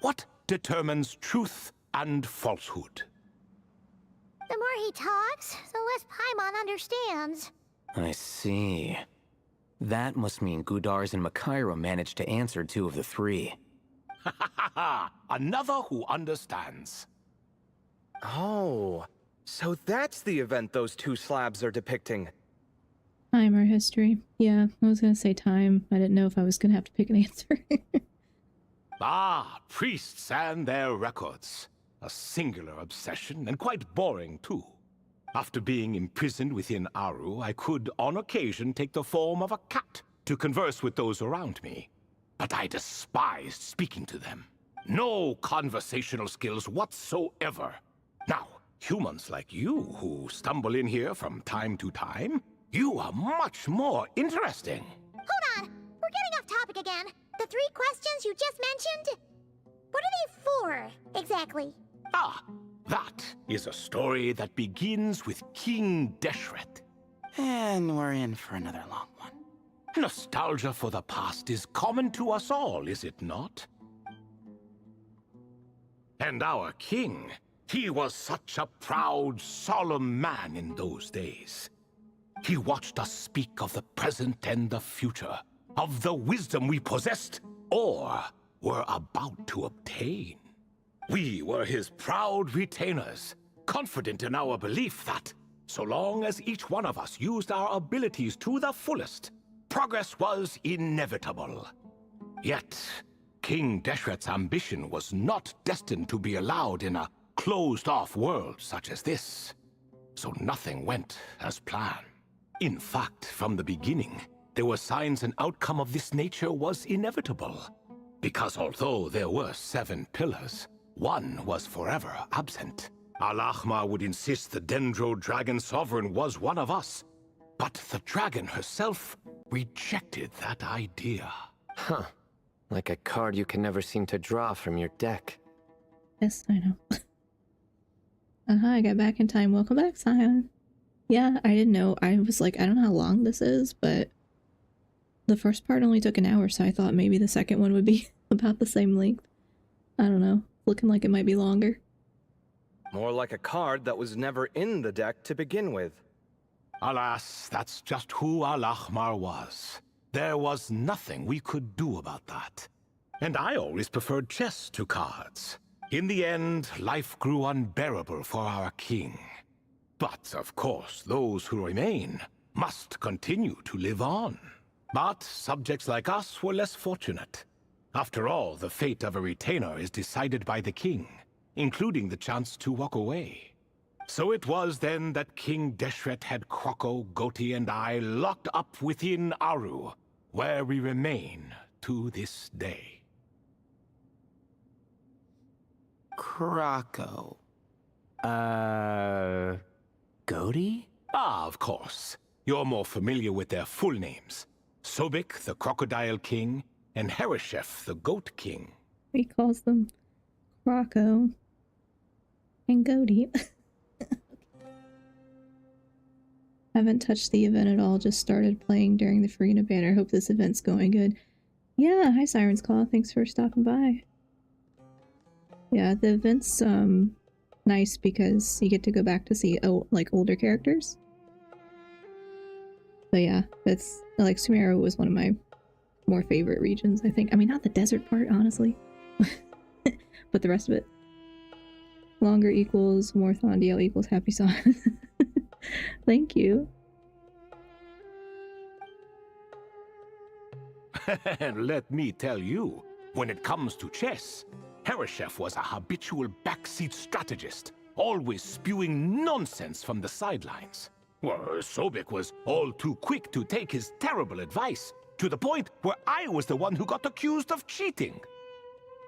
What determines truth and falsehood? The more he talks, the less Paimon understands. I see. That must mean Gudars and Makaira managed to answer 2 of the 3. Ha ha ha ha! Another who understands. Oh, so that's the event those 2 slabs are depicting. Time or history. Yeah, I was gonna say time. I didn't know if I was gonna have to pick an answer. Ah, priests and their records. A singular obsession, and quite boring too. After being imprisoned within Aru, I could, on occasion, take the form of a cat to converse with those around me. But I despised speaking to them. No conversational skills whatsoever. Now, humans like you who stumble in here from time to time, you are much more interesting. Hold on, we're getting a off topic again. The 3 questions you just mentioned? What are they for, exactly? Ah, that is a story that begins with King Deshret. And we're in for another long one. Nostalgia for the past is common to us all, is it not? And our king, he was such a proud, solemn man in those days. He watched us speak of the present and the future, of the wisdom we possessed, or were about to obtain. We were his proud retainers, confident in our belief that, so long as each one of us used our abilities to the fullest, progress was inevitable. Yet, King Deshret's ambition was not destined to be allowed in a closed-off world such as this. So nothing went as planned. In fact, from the beginning, there were signs an outcome of this nature was inevitable. Because although there were 7 pillars, one was forever absent. Al-Ahmar would insist the Dendro Dragon Sovereign was one of us, but the dragon herself rejected that idea. Huh. Like a card you can never seem to draw from your deck. Yes, I know. I got back in time. Welcome back, Sion. Yeah, I didn't know. I was like, I don't know how long this is, but the first part only took an hour, so I thought maybe the second one would be about the same length. I don't know. Looking like it might be longer. More like a card that was never in the deck to begin with. Alas, that's just who Al-Ahmar was. There was nothing we could do about that. And I always preferred chess to cards. In the end, life grew unbearable for our king. But, of course, those who remain must continue to live on. But subjects like us were less fortunate. After all, the fate of a retainer is decided by the king, including the chance to walk away. So it was then that King Deshret had Kroko, Goti, and I locked up within Aru, where we remain to this day. Kroko. Goti? Ah, of course. You're more familiar with their full names. Sobek, the Crocodile King, and Hereshef, the Goat King. He calls them Rocco and Goti. Haven't touched the event at all, just started playing during the Farina banner. Hope this event's going good. Yeah, hi Siren's Claw, thanks for stopping by. Yeah, the event's nice because you get to go back to see like older characters. But yeah, that's like Sumeru was one of my more favorite regions, I think. I mean, not the desert part, honestly, but the rest of it. Longer equals more Thondiel equals happy song. Thank you. And let me tell you, when it comes to chess, Hereshef was a habitual backseat strategist, always spewing nonsense from the sidelines. Well, Sobek was all too quick to take his terrible advice, to the point where I was the one who got accused of cheating.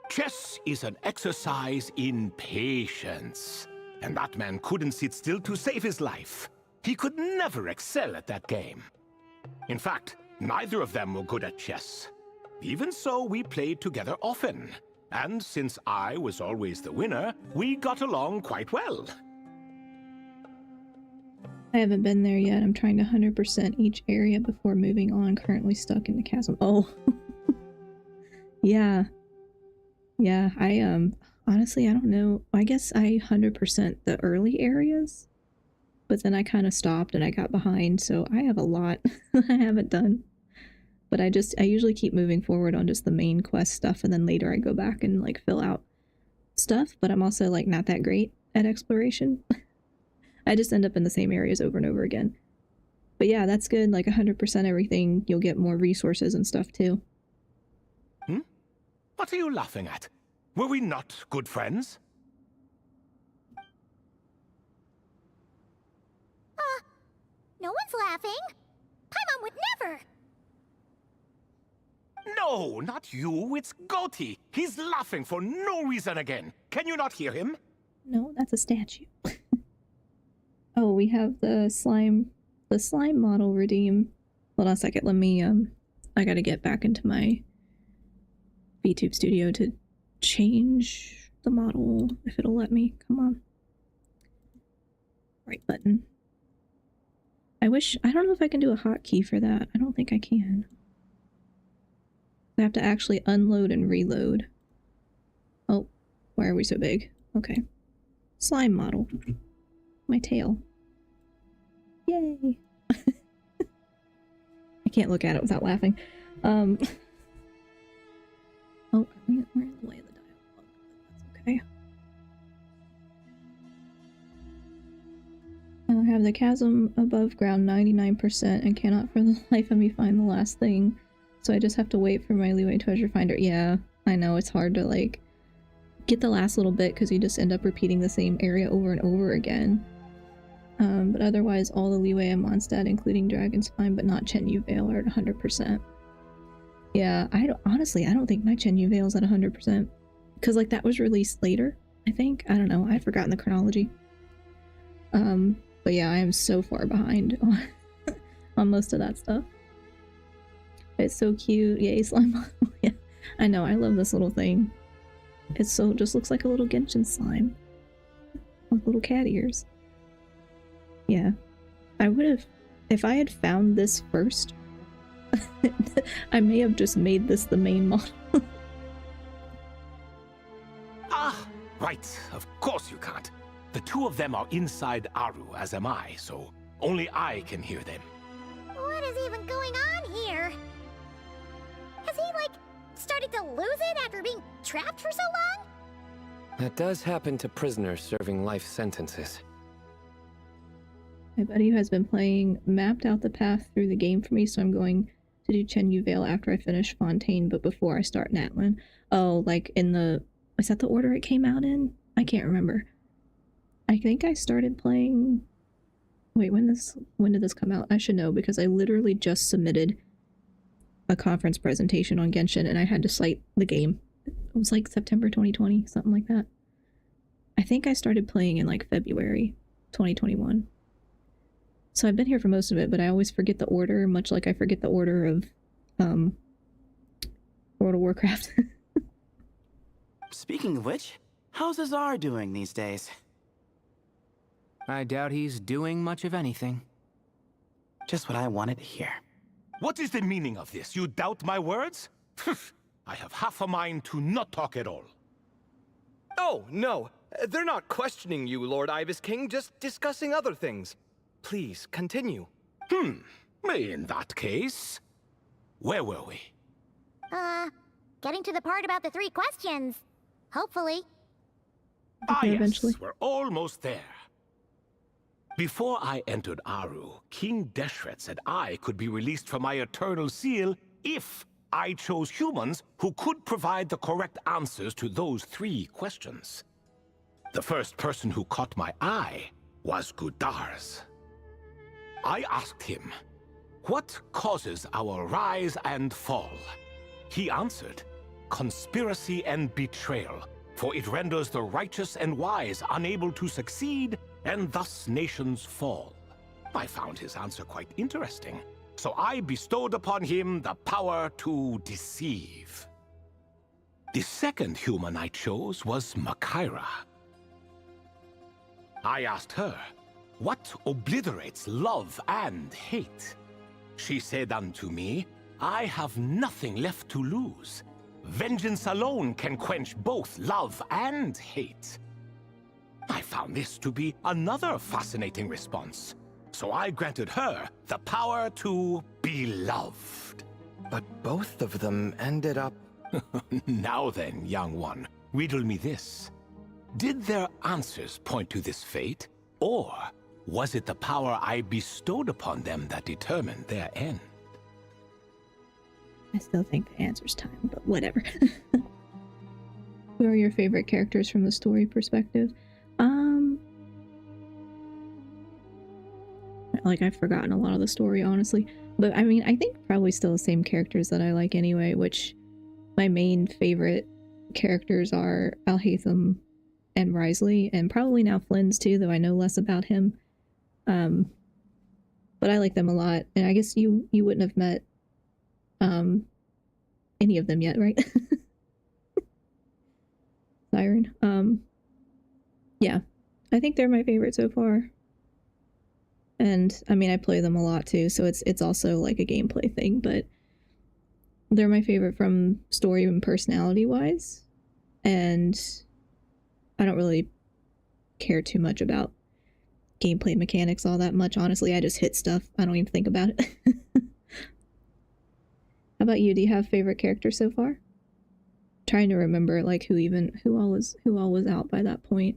Chess is an exercise in patience, and that man couldn't sit still to save his life. He could never excel at that game. In fact, neither of them were good at chess. Even so, we played together often, and since I was always the winner, we got along quite well. I haven't been there yet. I'm trying to 100% each area before moving on. Currently stuck in the chasm. Oh. Yeah. Yeah, I honestly, I don't know. I guess I 100% the early areas, but then I kind of stopped and I got behind, so I have a lot I haven't done. But I usually keep moving forward on just the main quest stuff, and then later I go back and like fill out stuff, but I'm also like not that great at exploration. I just end up in the same areas over and over again. But yeah, that's good. Like 100% everything, you'll get more resources and stuff too. Hmm? What are you laughing at? Were we not good friends? No one's laughing. Paimon would never. No, not you. It's Goti. He's laughing for no reason again. Can you not hear him? No, that's a statue. Oh, we have the slime model redeem. Hold on a second, let me I gotta get back into my VTube studio to change the model, if it'll let me. Come on. Right button. I don't know if I can do a hotkey for that. I don't think I can. I have to actually unload and reload. Oh, why are we so big? Okay. Slime model. My tail. Yay! I can't look at it without laughing. Oh, we're in the way of the dialogue. That's okay. I have the chasm above ground 99% and cannot for the life of me find the last thing. So I just have to wait for my leeway treasure finder. Yeah, I know it's hard to like get the last little bit because you just end up repeating the same area over and over again. But otherwise, all the leeway in Mondstadt, including Dragonspine, but not Chenyu Vale, are at 100%. Yeah, honestly, I don't think my Chenyu Vale's at 100%. Because, like, that was released later, I think. I don't know, I've forgotten the chronology. But yeah, I am so far behind on most of that stuff. It's so cute. Yay, slime model. Yeah, I know, I love this little thing. It just looks like a little Genshin slime. With little cat ears. Yeah, I would have, if I had found this first, I may have just made this the main model. Ah, right, of course you can't. The two of them are inside Aru, as am I, so only I can hear them. What is even going on here? Has he, like, started to lose it after being trapped for so long? That does happen to prisoners serving life sentences. My buddy who has been playing mapped out the path through the game for me, so I'm going to do Chenyu Vale after I finish Fontaine, but before I start Natlan. Oh, like in the... is that the order it came out in? I can't remember. I think I started playing... Wait, when did this come out? I should know, because I literally just submitted a conference presentation on Genshin, and I had to cite the game. It was like September 2020, something like that. I think I started playing in like February 2021. So I've been here for most of it, but I always forget the order, much like I forget the order of World of Warcraft. Speaking of which, how's Azar doing these days? I doubt he's doing much of anything. Just what I wanted to hear. What is the meaning of this? You doubt my words? I have half a mind to not talk at all. Oh, no. They're not questioning you, Lord Ibis King, just discussing other things. Please, continue. In that case, where were we? Getting to the part about the 3 questions. Hopefully. Yes, eventually. we're almost there. Before I entered Aru, King Deshret said I could be released from my eternal seal if I chose humans who could provide the correct answers to those 3 questions. The first person who caught my eye was Gudars. I asked him, what causes our rise and fall? He answered, conspiracy and betrayal, for it renders the righteous and wise unable to succeed, and thus nations fall. I found his answer quite interesting, so I bestowed upon him the power to deceive. The second human I chose was Makaira. I asked her, what obliterates love and hate? She said unto me, I have nothing left to lose. Vengeance alone can quench both love and hate. I found this to be another fascinating response, so I granted her the power to be loved. But both of them ended up... Now then, young one, riddle me this. Did their answers point to this fate, or was it the power I bestowed upon them that determined their end? I still think the answer's time, but whatever. Who are your favorite characters from the story perspective? Like, I've forgotten a lot of the story, honestly. But, I mean, I think probably still the same characters that I like anyway, which my main favorite characters are Alhaitham and Wriothesley, and probably now Flynn's too, though I know less about him. But I like them a lot, and I guess you wouldn't have met any of them yet, right? Siren. Yeah, I think they're my favorite so far. And I mean, I play them a lot too, so it's also like a gameplay thing, but they're my favorite from story and personality wise. And I don't really care too much about gameplay mechanics all that much, honestly. I just hit stuff. I don't even think about it. How about you? Do you have favorite characters so far? Trying to remember like who all was out by that point.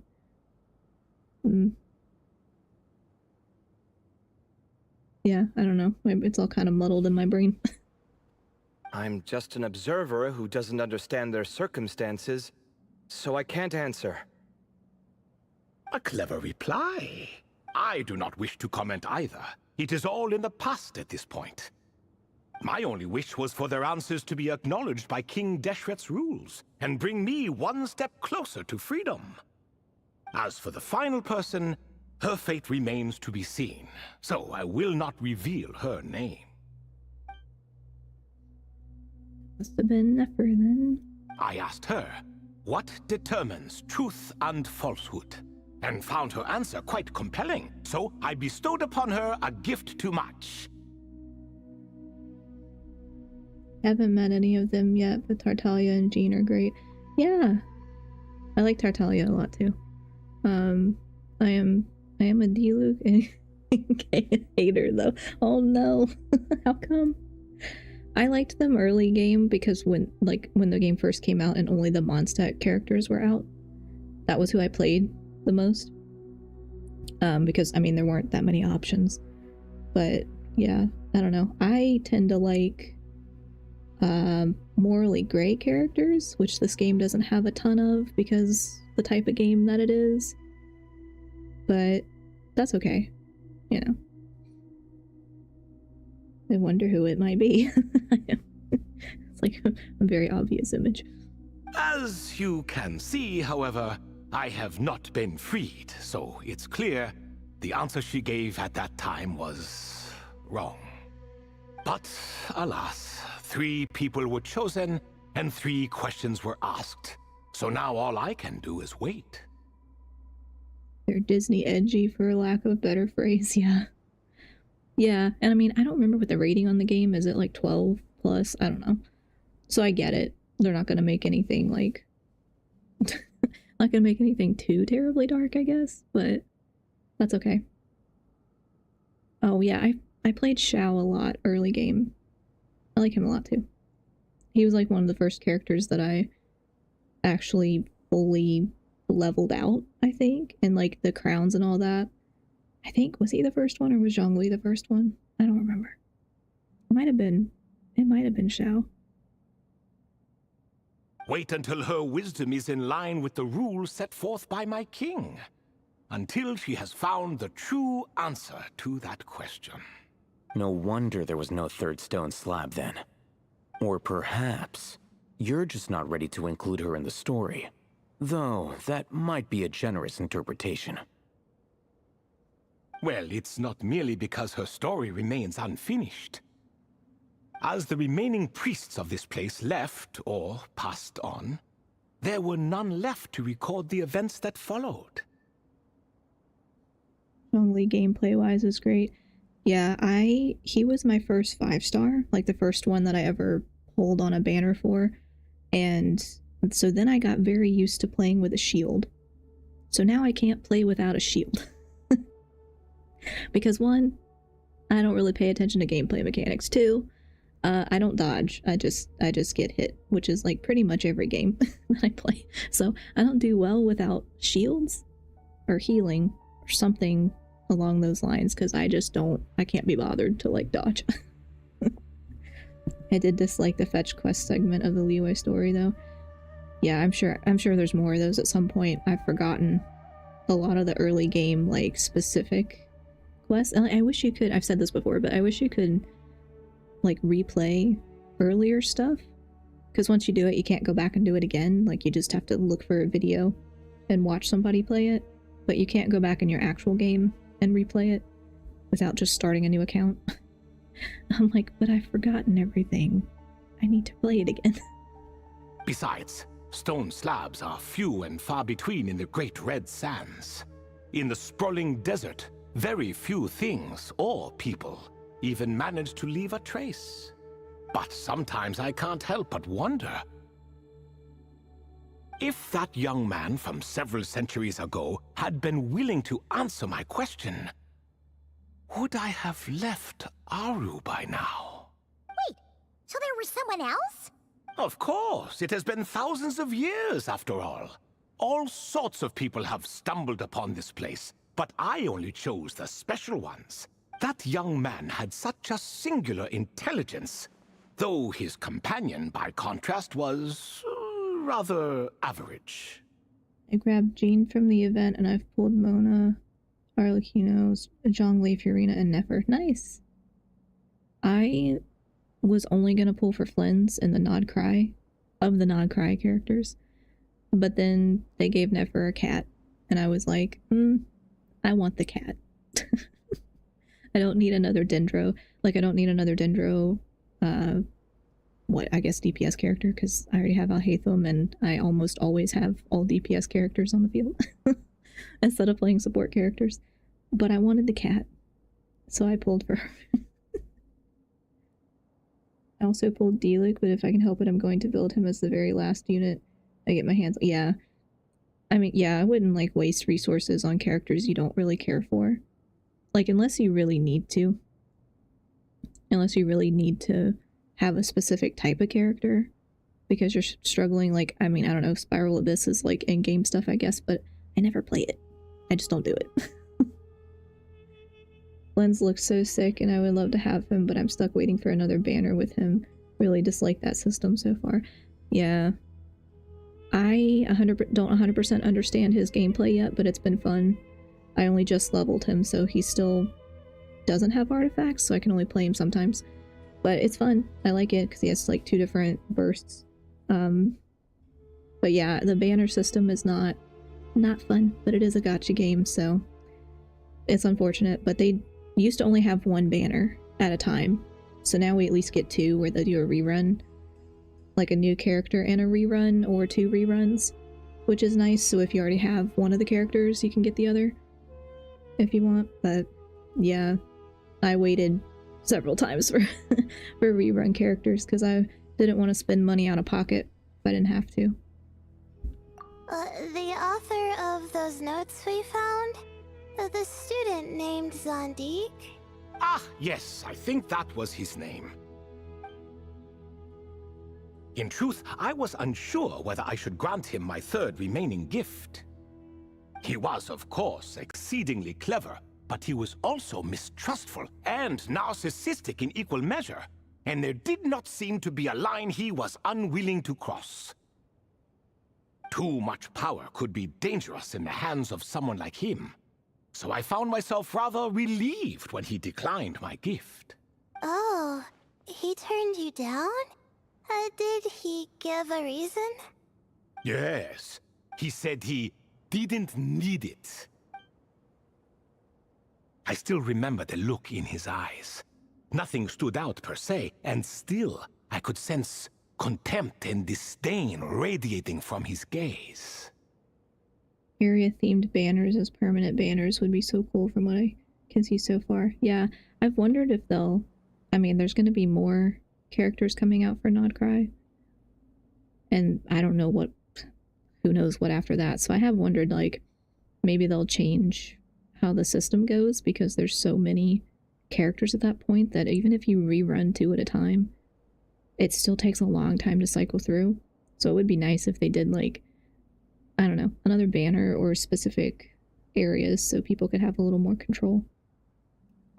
Yeah, I don't know. It's all kind of muddled in my brain. I'm just an observer who doesn't understand their circumstances, so I can't answer. A clever reply. I do not wish to comment either. It is all in the past at this point. My only wish was for their answers to be acknowledged by King Deshret's rules, and bring me one step closer to freedom. As for the final person, her fate remains to be seen, so I will not reveal her name. Must have been Nefer then. I asked her, what determines truth and falsehood? And found her answer quite compelling, so I bestowed upon her a gift to match. Haven't met any of them yet, but Tartaglia and Jean are great. Yeah, I like Tartaglia a lot too. I am a Diluc hater though. Oh no, how come? I liked them early game because when the game first came out and only the Mondstadt characters were out, that was who I played the most. Because I mean there weren't that many options. But yeah, I don't know. I tend to like morally gray characters, which this game doesn't have a ton of because the type of game that it is. But that's okay, you know. I wonder who it might be. It's like a very obvious image. As you can see, however, I have not been freed, so it's clear the answer she gave at that time was wrong. But alas, 3 people were chosen and 3 questions were asked. So now all I can do is wait. They're Disney edgy, for lack of a better phrase, yeah. Yeah, and I mean, I don't remember what the rating on the game is. It like 12 plus? I don't know. So I get it. They're not gonna make anything like not gonna make anything too terribly dark, I guess, but that's okay. Oh yeah, I played Xiao a lot early game. I like him a lot too. He was like one of the first characters that I actually fully leveled out, I think, and like the crowns and all that. I think, was he the first one or was Zhongli the first one? I don't remember. It might have been Xiao. Wait until her wisdom is in line with the rules set forth by my king. Until she has found the true answer to that question. No wonder there was no third stone slab then. Or perhaps you're just not ready to include her in the story. Though, that might be a generous interpretation. Well, it's not merely because her story remains unfinished. As the remaining priests of this place left, or passed on, there were none left to record the events that followed. Zhongli gameplay-wise is great. Yeah, he was my first 5-star, like the first one that I ever pulled on a banner for, and so then I got very used to playing with a shield. So now I can't play without a shield. Because 1, I don't really pay attention to gameplay mechanics. 2, I don't dodge. I just get hit, which is like pretty much every game that I play. So I don't do well without shields or healing or something along those lines, because I can't be bothered to like dodge. I did dislike the fetch quest segment of the Liyue story though. Yeah, I'm sure there's more of those at some point. I've forgotten a lot of the early game like specific quests. And I wish you could, I've said this before, but I wish you could like replay earlier stuff, because once you do it you can't go back and do it again. Like you just have to look for a video and watch somebody play it, but you can't go back in your actual game and replay it without just starting a new account. I'm like, but I've forgotten everything. I need to play it again. Besides, stone slabs are few and far between in the Great Red Sands. In the sprawling desert, very few things or people even manage to leave a trace. But sometimes I can't help but wonder. If that young man from several centuries ago had been willing to answer my question, would I have left Aru by now? Wait, so there was someone else? Of course, it has been thousands of years after all. All sorts of people have stumbled upon this place, but I only chose the special ones. That young man had such a singular intelligence, though his companion, by contrast, was rather average. I grabbed Jean from the event, and I've pulled Mona, Arlecchino, Zhongli, Furina, and Nefer. Nice! I was only gonna pull for Flynn's in the Nod Cry, of the Nod Cry characters, but then they gave Nefer a cat, and I was like, I want the cat. I don't need another Dendro. Like, I don't need another Dendro, I guess DPS character, because I already have Alhaitham, and I almost always have all DPS characters on the field instead of playing support characters. But I wanted the cat, so I pulled for her. I also pulled Delic, but if I can help it, I'm going to build him as the very last unit I get my hands. Yeah. I mean, yeah, I wouldn't, like, waste resources on characters you don't really care for. Like, unless you really need to. Unless you really need to have a specific type of character. Because you're struggling, like, I mean, I don't know, Spiral Abyss is, like, in-game stuff, I guess, but I never play it. I just don't do it. Lens looks so sick, and I would love to have him, but I'm stuck waiting for another banner with him. Really dislike that system so far. Yeah. I don't 100% understand his gameplay yet, but it's been fun. I only just leveled him, so he still doesn't have artifacts, so I can only play him sometimes. But it's fun. I like it, because he has, like, 2 different bursts. But yeah, the banner system is not fun, but it is a gacha game, so it's unfortunate. But they used to only have 1 banner at a time, so now we at least get 2, where they do a rerun. Like a new character and a rerun, or 2 reruns, which is nice. So if you already have one of the characters, you can get the other if you want. But yeah, I waited several times for for rerun characters because I didn't want to spend money out of pocket if I didn't have to. The author of those notes we found? The student named Zandik? Ah, yes, I think that was his name. In truth, I was unsure whether I should grant him my 3rd remaining gift. He was, of course, exceedingly clever, but he was also mistrustful and narcissistic in equal measure, and there did not seem to be a line he was unwilling to cross. Too much power could be dangerous in the hands of someone like him, so I found myself rather relieved when he declined my gift. Oh, he turned you down? Did he give a reason? Yes, he said he didn't need it. I still remember the look in his eyes. Nothing stood out per se, and still I could sense contempt and disdain radiating from his gaze. Area-themed banners as permanent banners would be so cool from what I can see so far. Yeah, I've wondered if they'll... I mean, there's going to be more characters coming out for Nod Cry. And I don't know what... Who knows what after that. So I have wondered, like, maybe they'll change how the system goes, because there's so many characters at that point that even if you rerun 2 at a time, it still takes a long time to cycle through. So it would be nice if they did, like, I don't know, another banner or specific areas so people could have a little more control.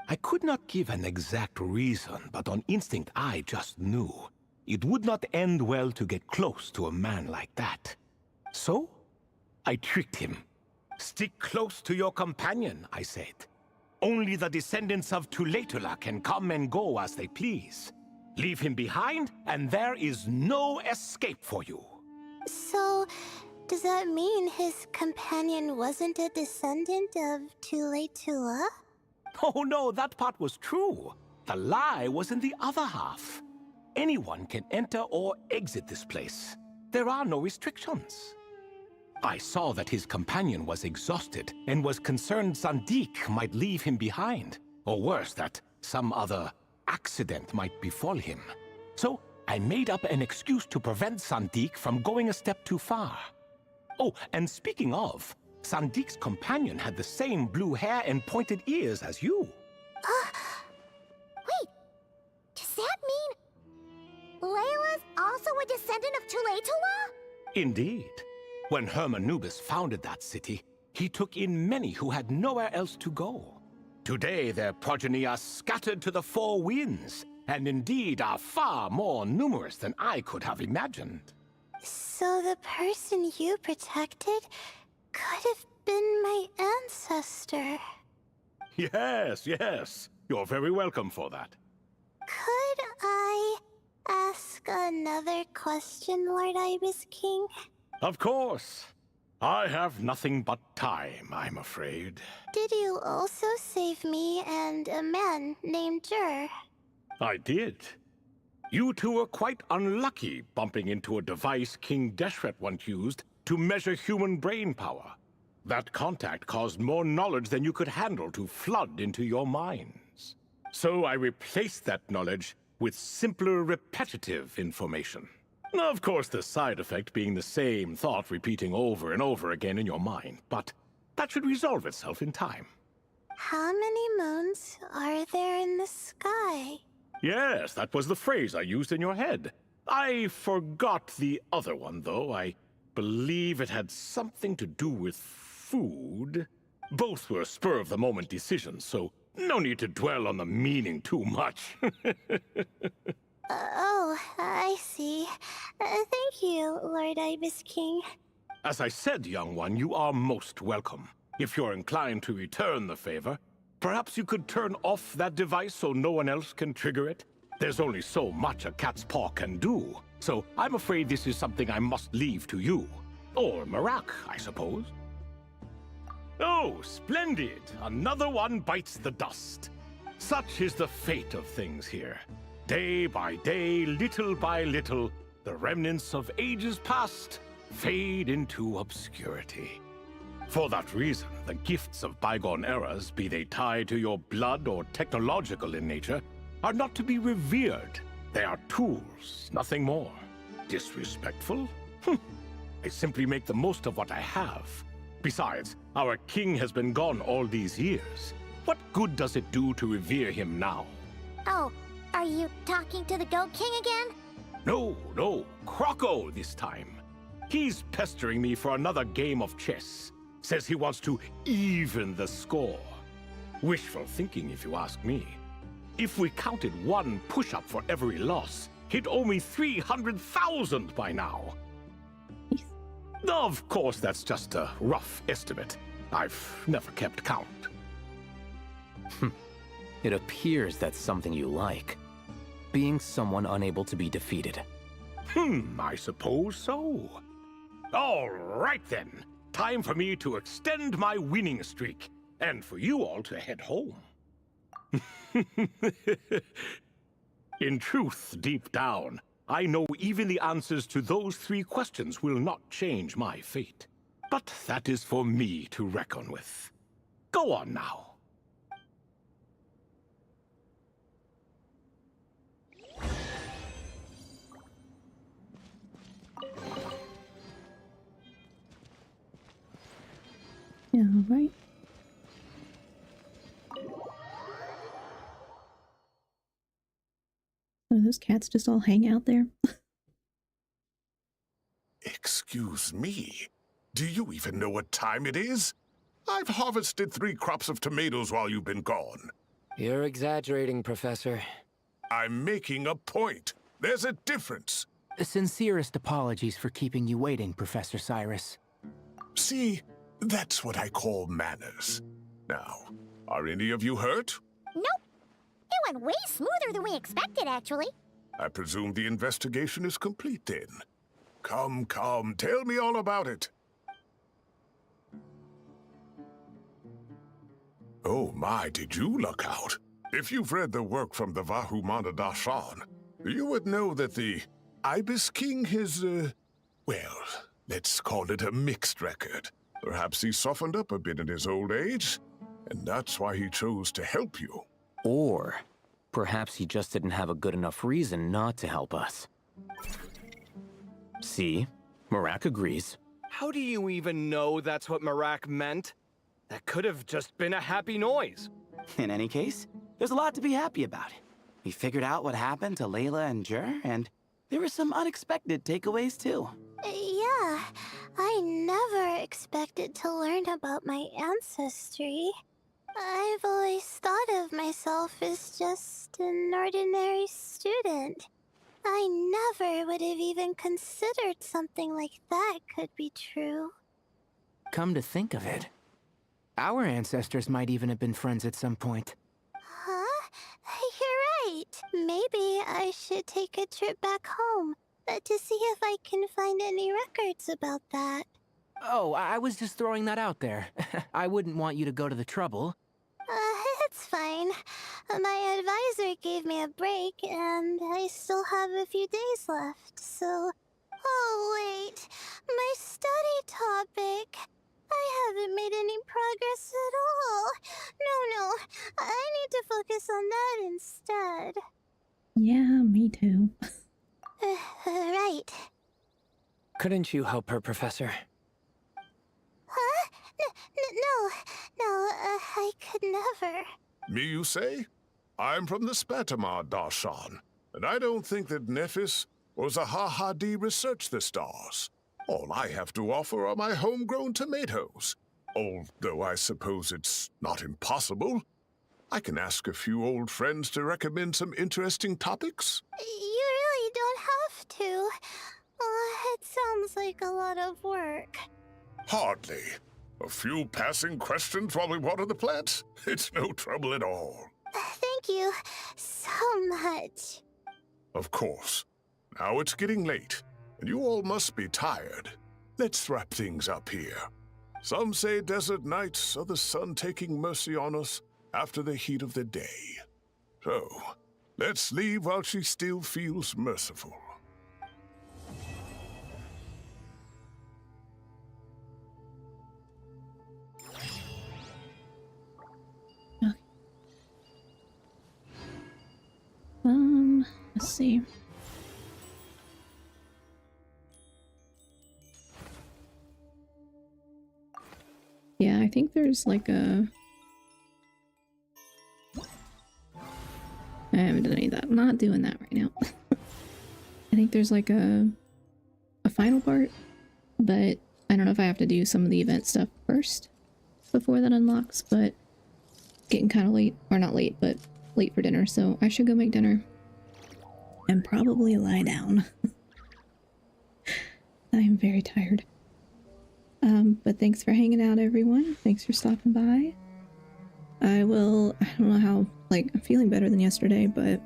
I could not give an exact reason, but on instinct I just knew. It would not end well to get close to a man like that. So, I tricked him. Stick close to your companion, I said. Only the descendants of Tulatula can come and go as they please. Leave him behind, and there is no escape for you. So, does that mean his companion wasn't a descendant of Tulatula? Oh no, that part was true. The lie was in the other half. Anyone can enter or exit this place. There are no restrictions. I saw that his companion was exhausted and was concerned Zandik might leave him behind, or worse, that some other accident might befall him. So I made up an excuse to prevent Zandik from going a step too far. Oh, and speaking of, Sandik's companion had the same blue hair and pointed ears as you. Wait, does that mean Layla's also a descendant of Tulatula? Indeed. When Hermanubis founded that city, he took in many who had nowhere else to go. Today, their progeny are scattered to the four winds, and indeed are far more numerous than I could have imagined. So the person you protected could have been my ancestor. Yes, yes. You're very welcome for that. Could I ask another question, Lord Ibis King? Of course. I have nothing but time, I'm afraid. Did you also save me and a man named Jur? I did. You two were quite unlucky bumping into a device King Deshret once used to measure human brain power. That contact caused more knowledge than you could handle to flood into your minds. So I replaced that knowledge with simpler, repetitive information. Of course, the side effect being the same thought repeating over and over again in your mind, but that should resolve itself in time. How many moons are there in the sky? Yes, that was the phrase I used in your head. I forgot the other one, though. I believe it had something to do with food. Both were spur-of-the-moment decisions, so no need to dwell on the meaning too much. Oh, I see. Thank you, Lord Ibis King. As I said, young one, you are most welcome. If you're inclined to return the favor, perhaps you could turn off that device so no one else can trigger it? There's only so much a cat's paw can do, so I'm afraid this is something I must leave to you. Or Marak, I suppose. Oh, splendid! Another one bites the dust. Such is the fate of things here. Day by day, little by little, the remnants of ages past fade into obscurity. For that reason, the gifts of bygone eras, be they tied to your blood or technological in nature, are not to be revered. They are tools, nothing more. Disrespectful? I simply make the most of what I have. Besides, our king has been gone all these years. What good does it do to revere him now? Oh, are you talking to the Goat King again? No, Croco this time. He's pestering me for another game of chess. Says he wants to even the score. Wishful thinking, if you ask me. If we counted one push-up for every loss, he'd owe me 300,000 by now. Of course, that's just a rough estimate. I've never kept count. It appears that's something you like. Being someone unable to be defeated. I suppose so. All right then. Time for me to extend my winning streak, and for you all to head home. In truth, deep down, I know even the answers to those 3 questions will not change my fate. But that is for me to reckon with. Go on now. Yeah, right. Do those cats just all hang out there? Excuse me. Do you even know what time it is? I've harvested 3 crops of tomatoes while you've been gone. You're exaggerating, Professor. I'm making a point. There's a difference. Sincerest apologies for keeping you waiting, Professor Cyrus. See, that's what I call manners. Now, are any of you hurt? Nope. It went way smoother than we expected, actually. I presume the investigation is complete then. Come, tell me all about it. Oh my, did you luck out? If you've read the work from the Vahumana Darshan, you would know that the Ibis King has, well, let's call it a mixed record. Perhaps he softened up a bit in his old age, and that's why he chose to help you. Or perhaps he just didn't have a good enough reason not to help us. See? Marak agrees. How do you even know that's what Marak meant? That could have just been a happy noise. In any case, there's a lot to be happy about. We figured out what happened to Layla and Jur, and there were some unexpected takeaways too. Yeah, I never expected to learn about my ancestry. I've always thought of myself as just an ordinary student. I never would have even considered something like that could be true. Come to think of it, our ancestors might even have been friends at some point. Huh? You're right. Maybe I should take a trip back home to see if I can find any records about that. Oh, I was just throwing that out there. I wouldn't want you to go to the trouble. It's fine. My advisor gave me a break, and I still have a few days left, so... Oh, wait. My study topic. I haven't made any progress at all. No. I need to focus on that instead. Yeah, me too. Right. Couldn't you help her, Professor? Huh? No, I could never. Me, you say? I'm from the Spatamar Darshan, and I don't think that Nephis or Zahahadi researched the stars. All I have to offer are my homegrown tomatoes. Although I suppose it's not impossible. I can ask a few old friends to recommend some interesting topics. You really don't have to. It sounds like a lot of work. Hardly. A few passing questions while we water the plants? It's no trouble at all. Thank you so much. Of course. Now it's getting late, and you all must be tired. Let's wrap things up here. Some say desert nights are the sun taking mercy on us after the heat of the day. So, let's leave while she still feels merciful. Let's see. Yeah, I think there's like a... I haven't done any of that. I'm not doing that right now. I think there's like a final part, but I don't know if I have to do some of the event stuff first before that unlocks, but getting kind of late, or not late, but late for dinner, so I should go make dinner and probably lie down. I am very tired. But thanks for hanging out, everyone. Thanks for stopping by. I don't know how, like, I'm feeling better than yesterday, but if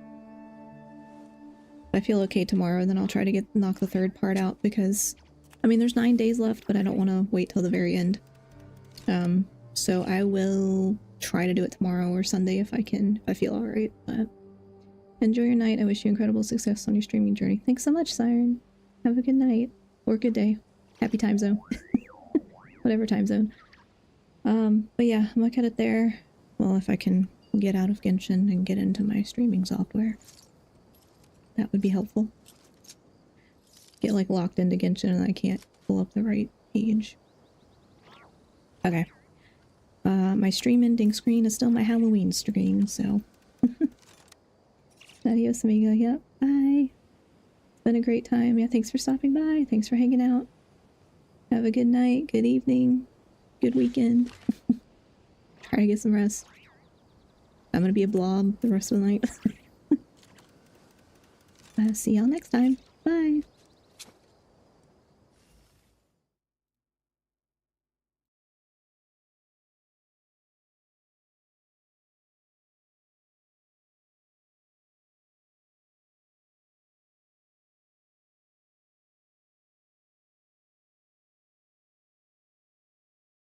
I feel okay tomorrow, then I'll try to knock the third part out, because, I mean, there's 9 days left, but I don't want to wait till the very end. So I will try to do it tomorrow or Sunday if I can, if I feel alright, but enjoy your night. I wish you incredible success on your streaming journey. Thanks so much, Siren. Have a good night, or good day. Happy time zone. Whatever time zone. But yeah, I'm gonna cut it there. Well, if I can get out of Genshin and get into my streaming software, that would be helpful. Get like locked into Genshin and I can't pull up the right page. Okay. My stream ending screen is still my Halloween stream, so. Adios, amigo. Yep. Bye. It's been a great time. Yeah, thanks for stopping by. Thanks for hanging out. Have a good night, good evening, good weekend. Try to get some rest. I'm gonna be a blob the rest of the night. See y'all next time. Bye.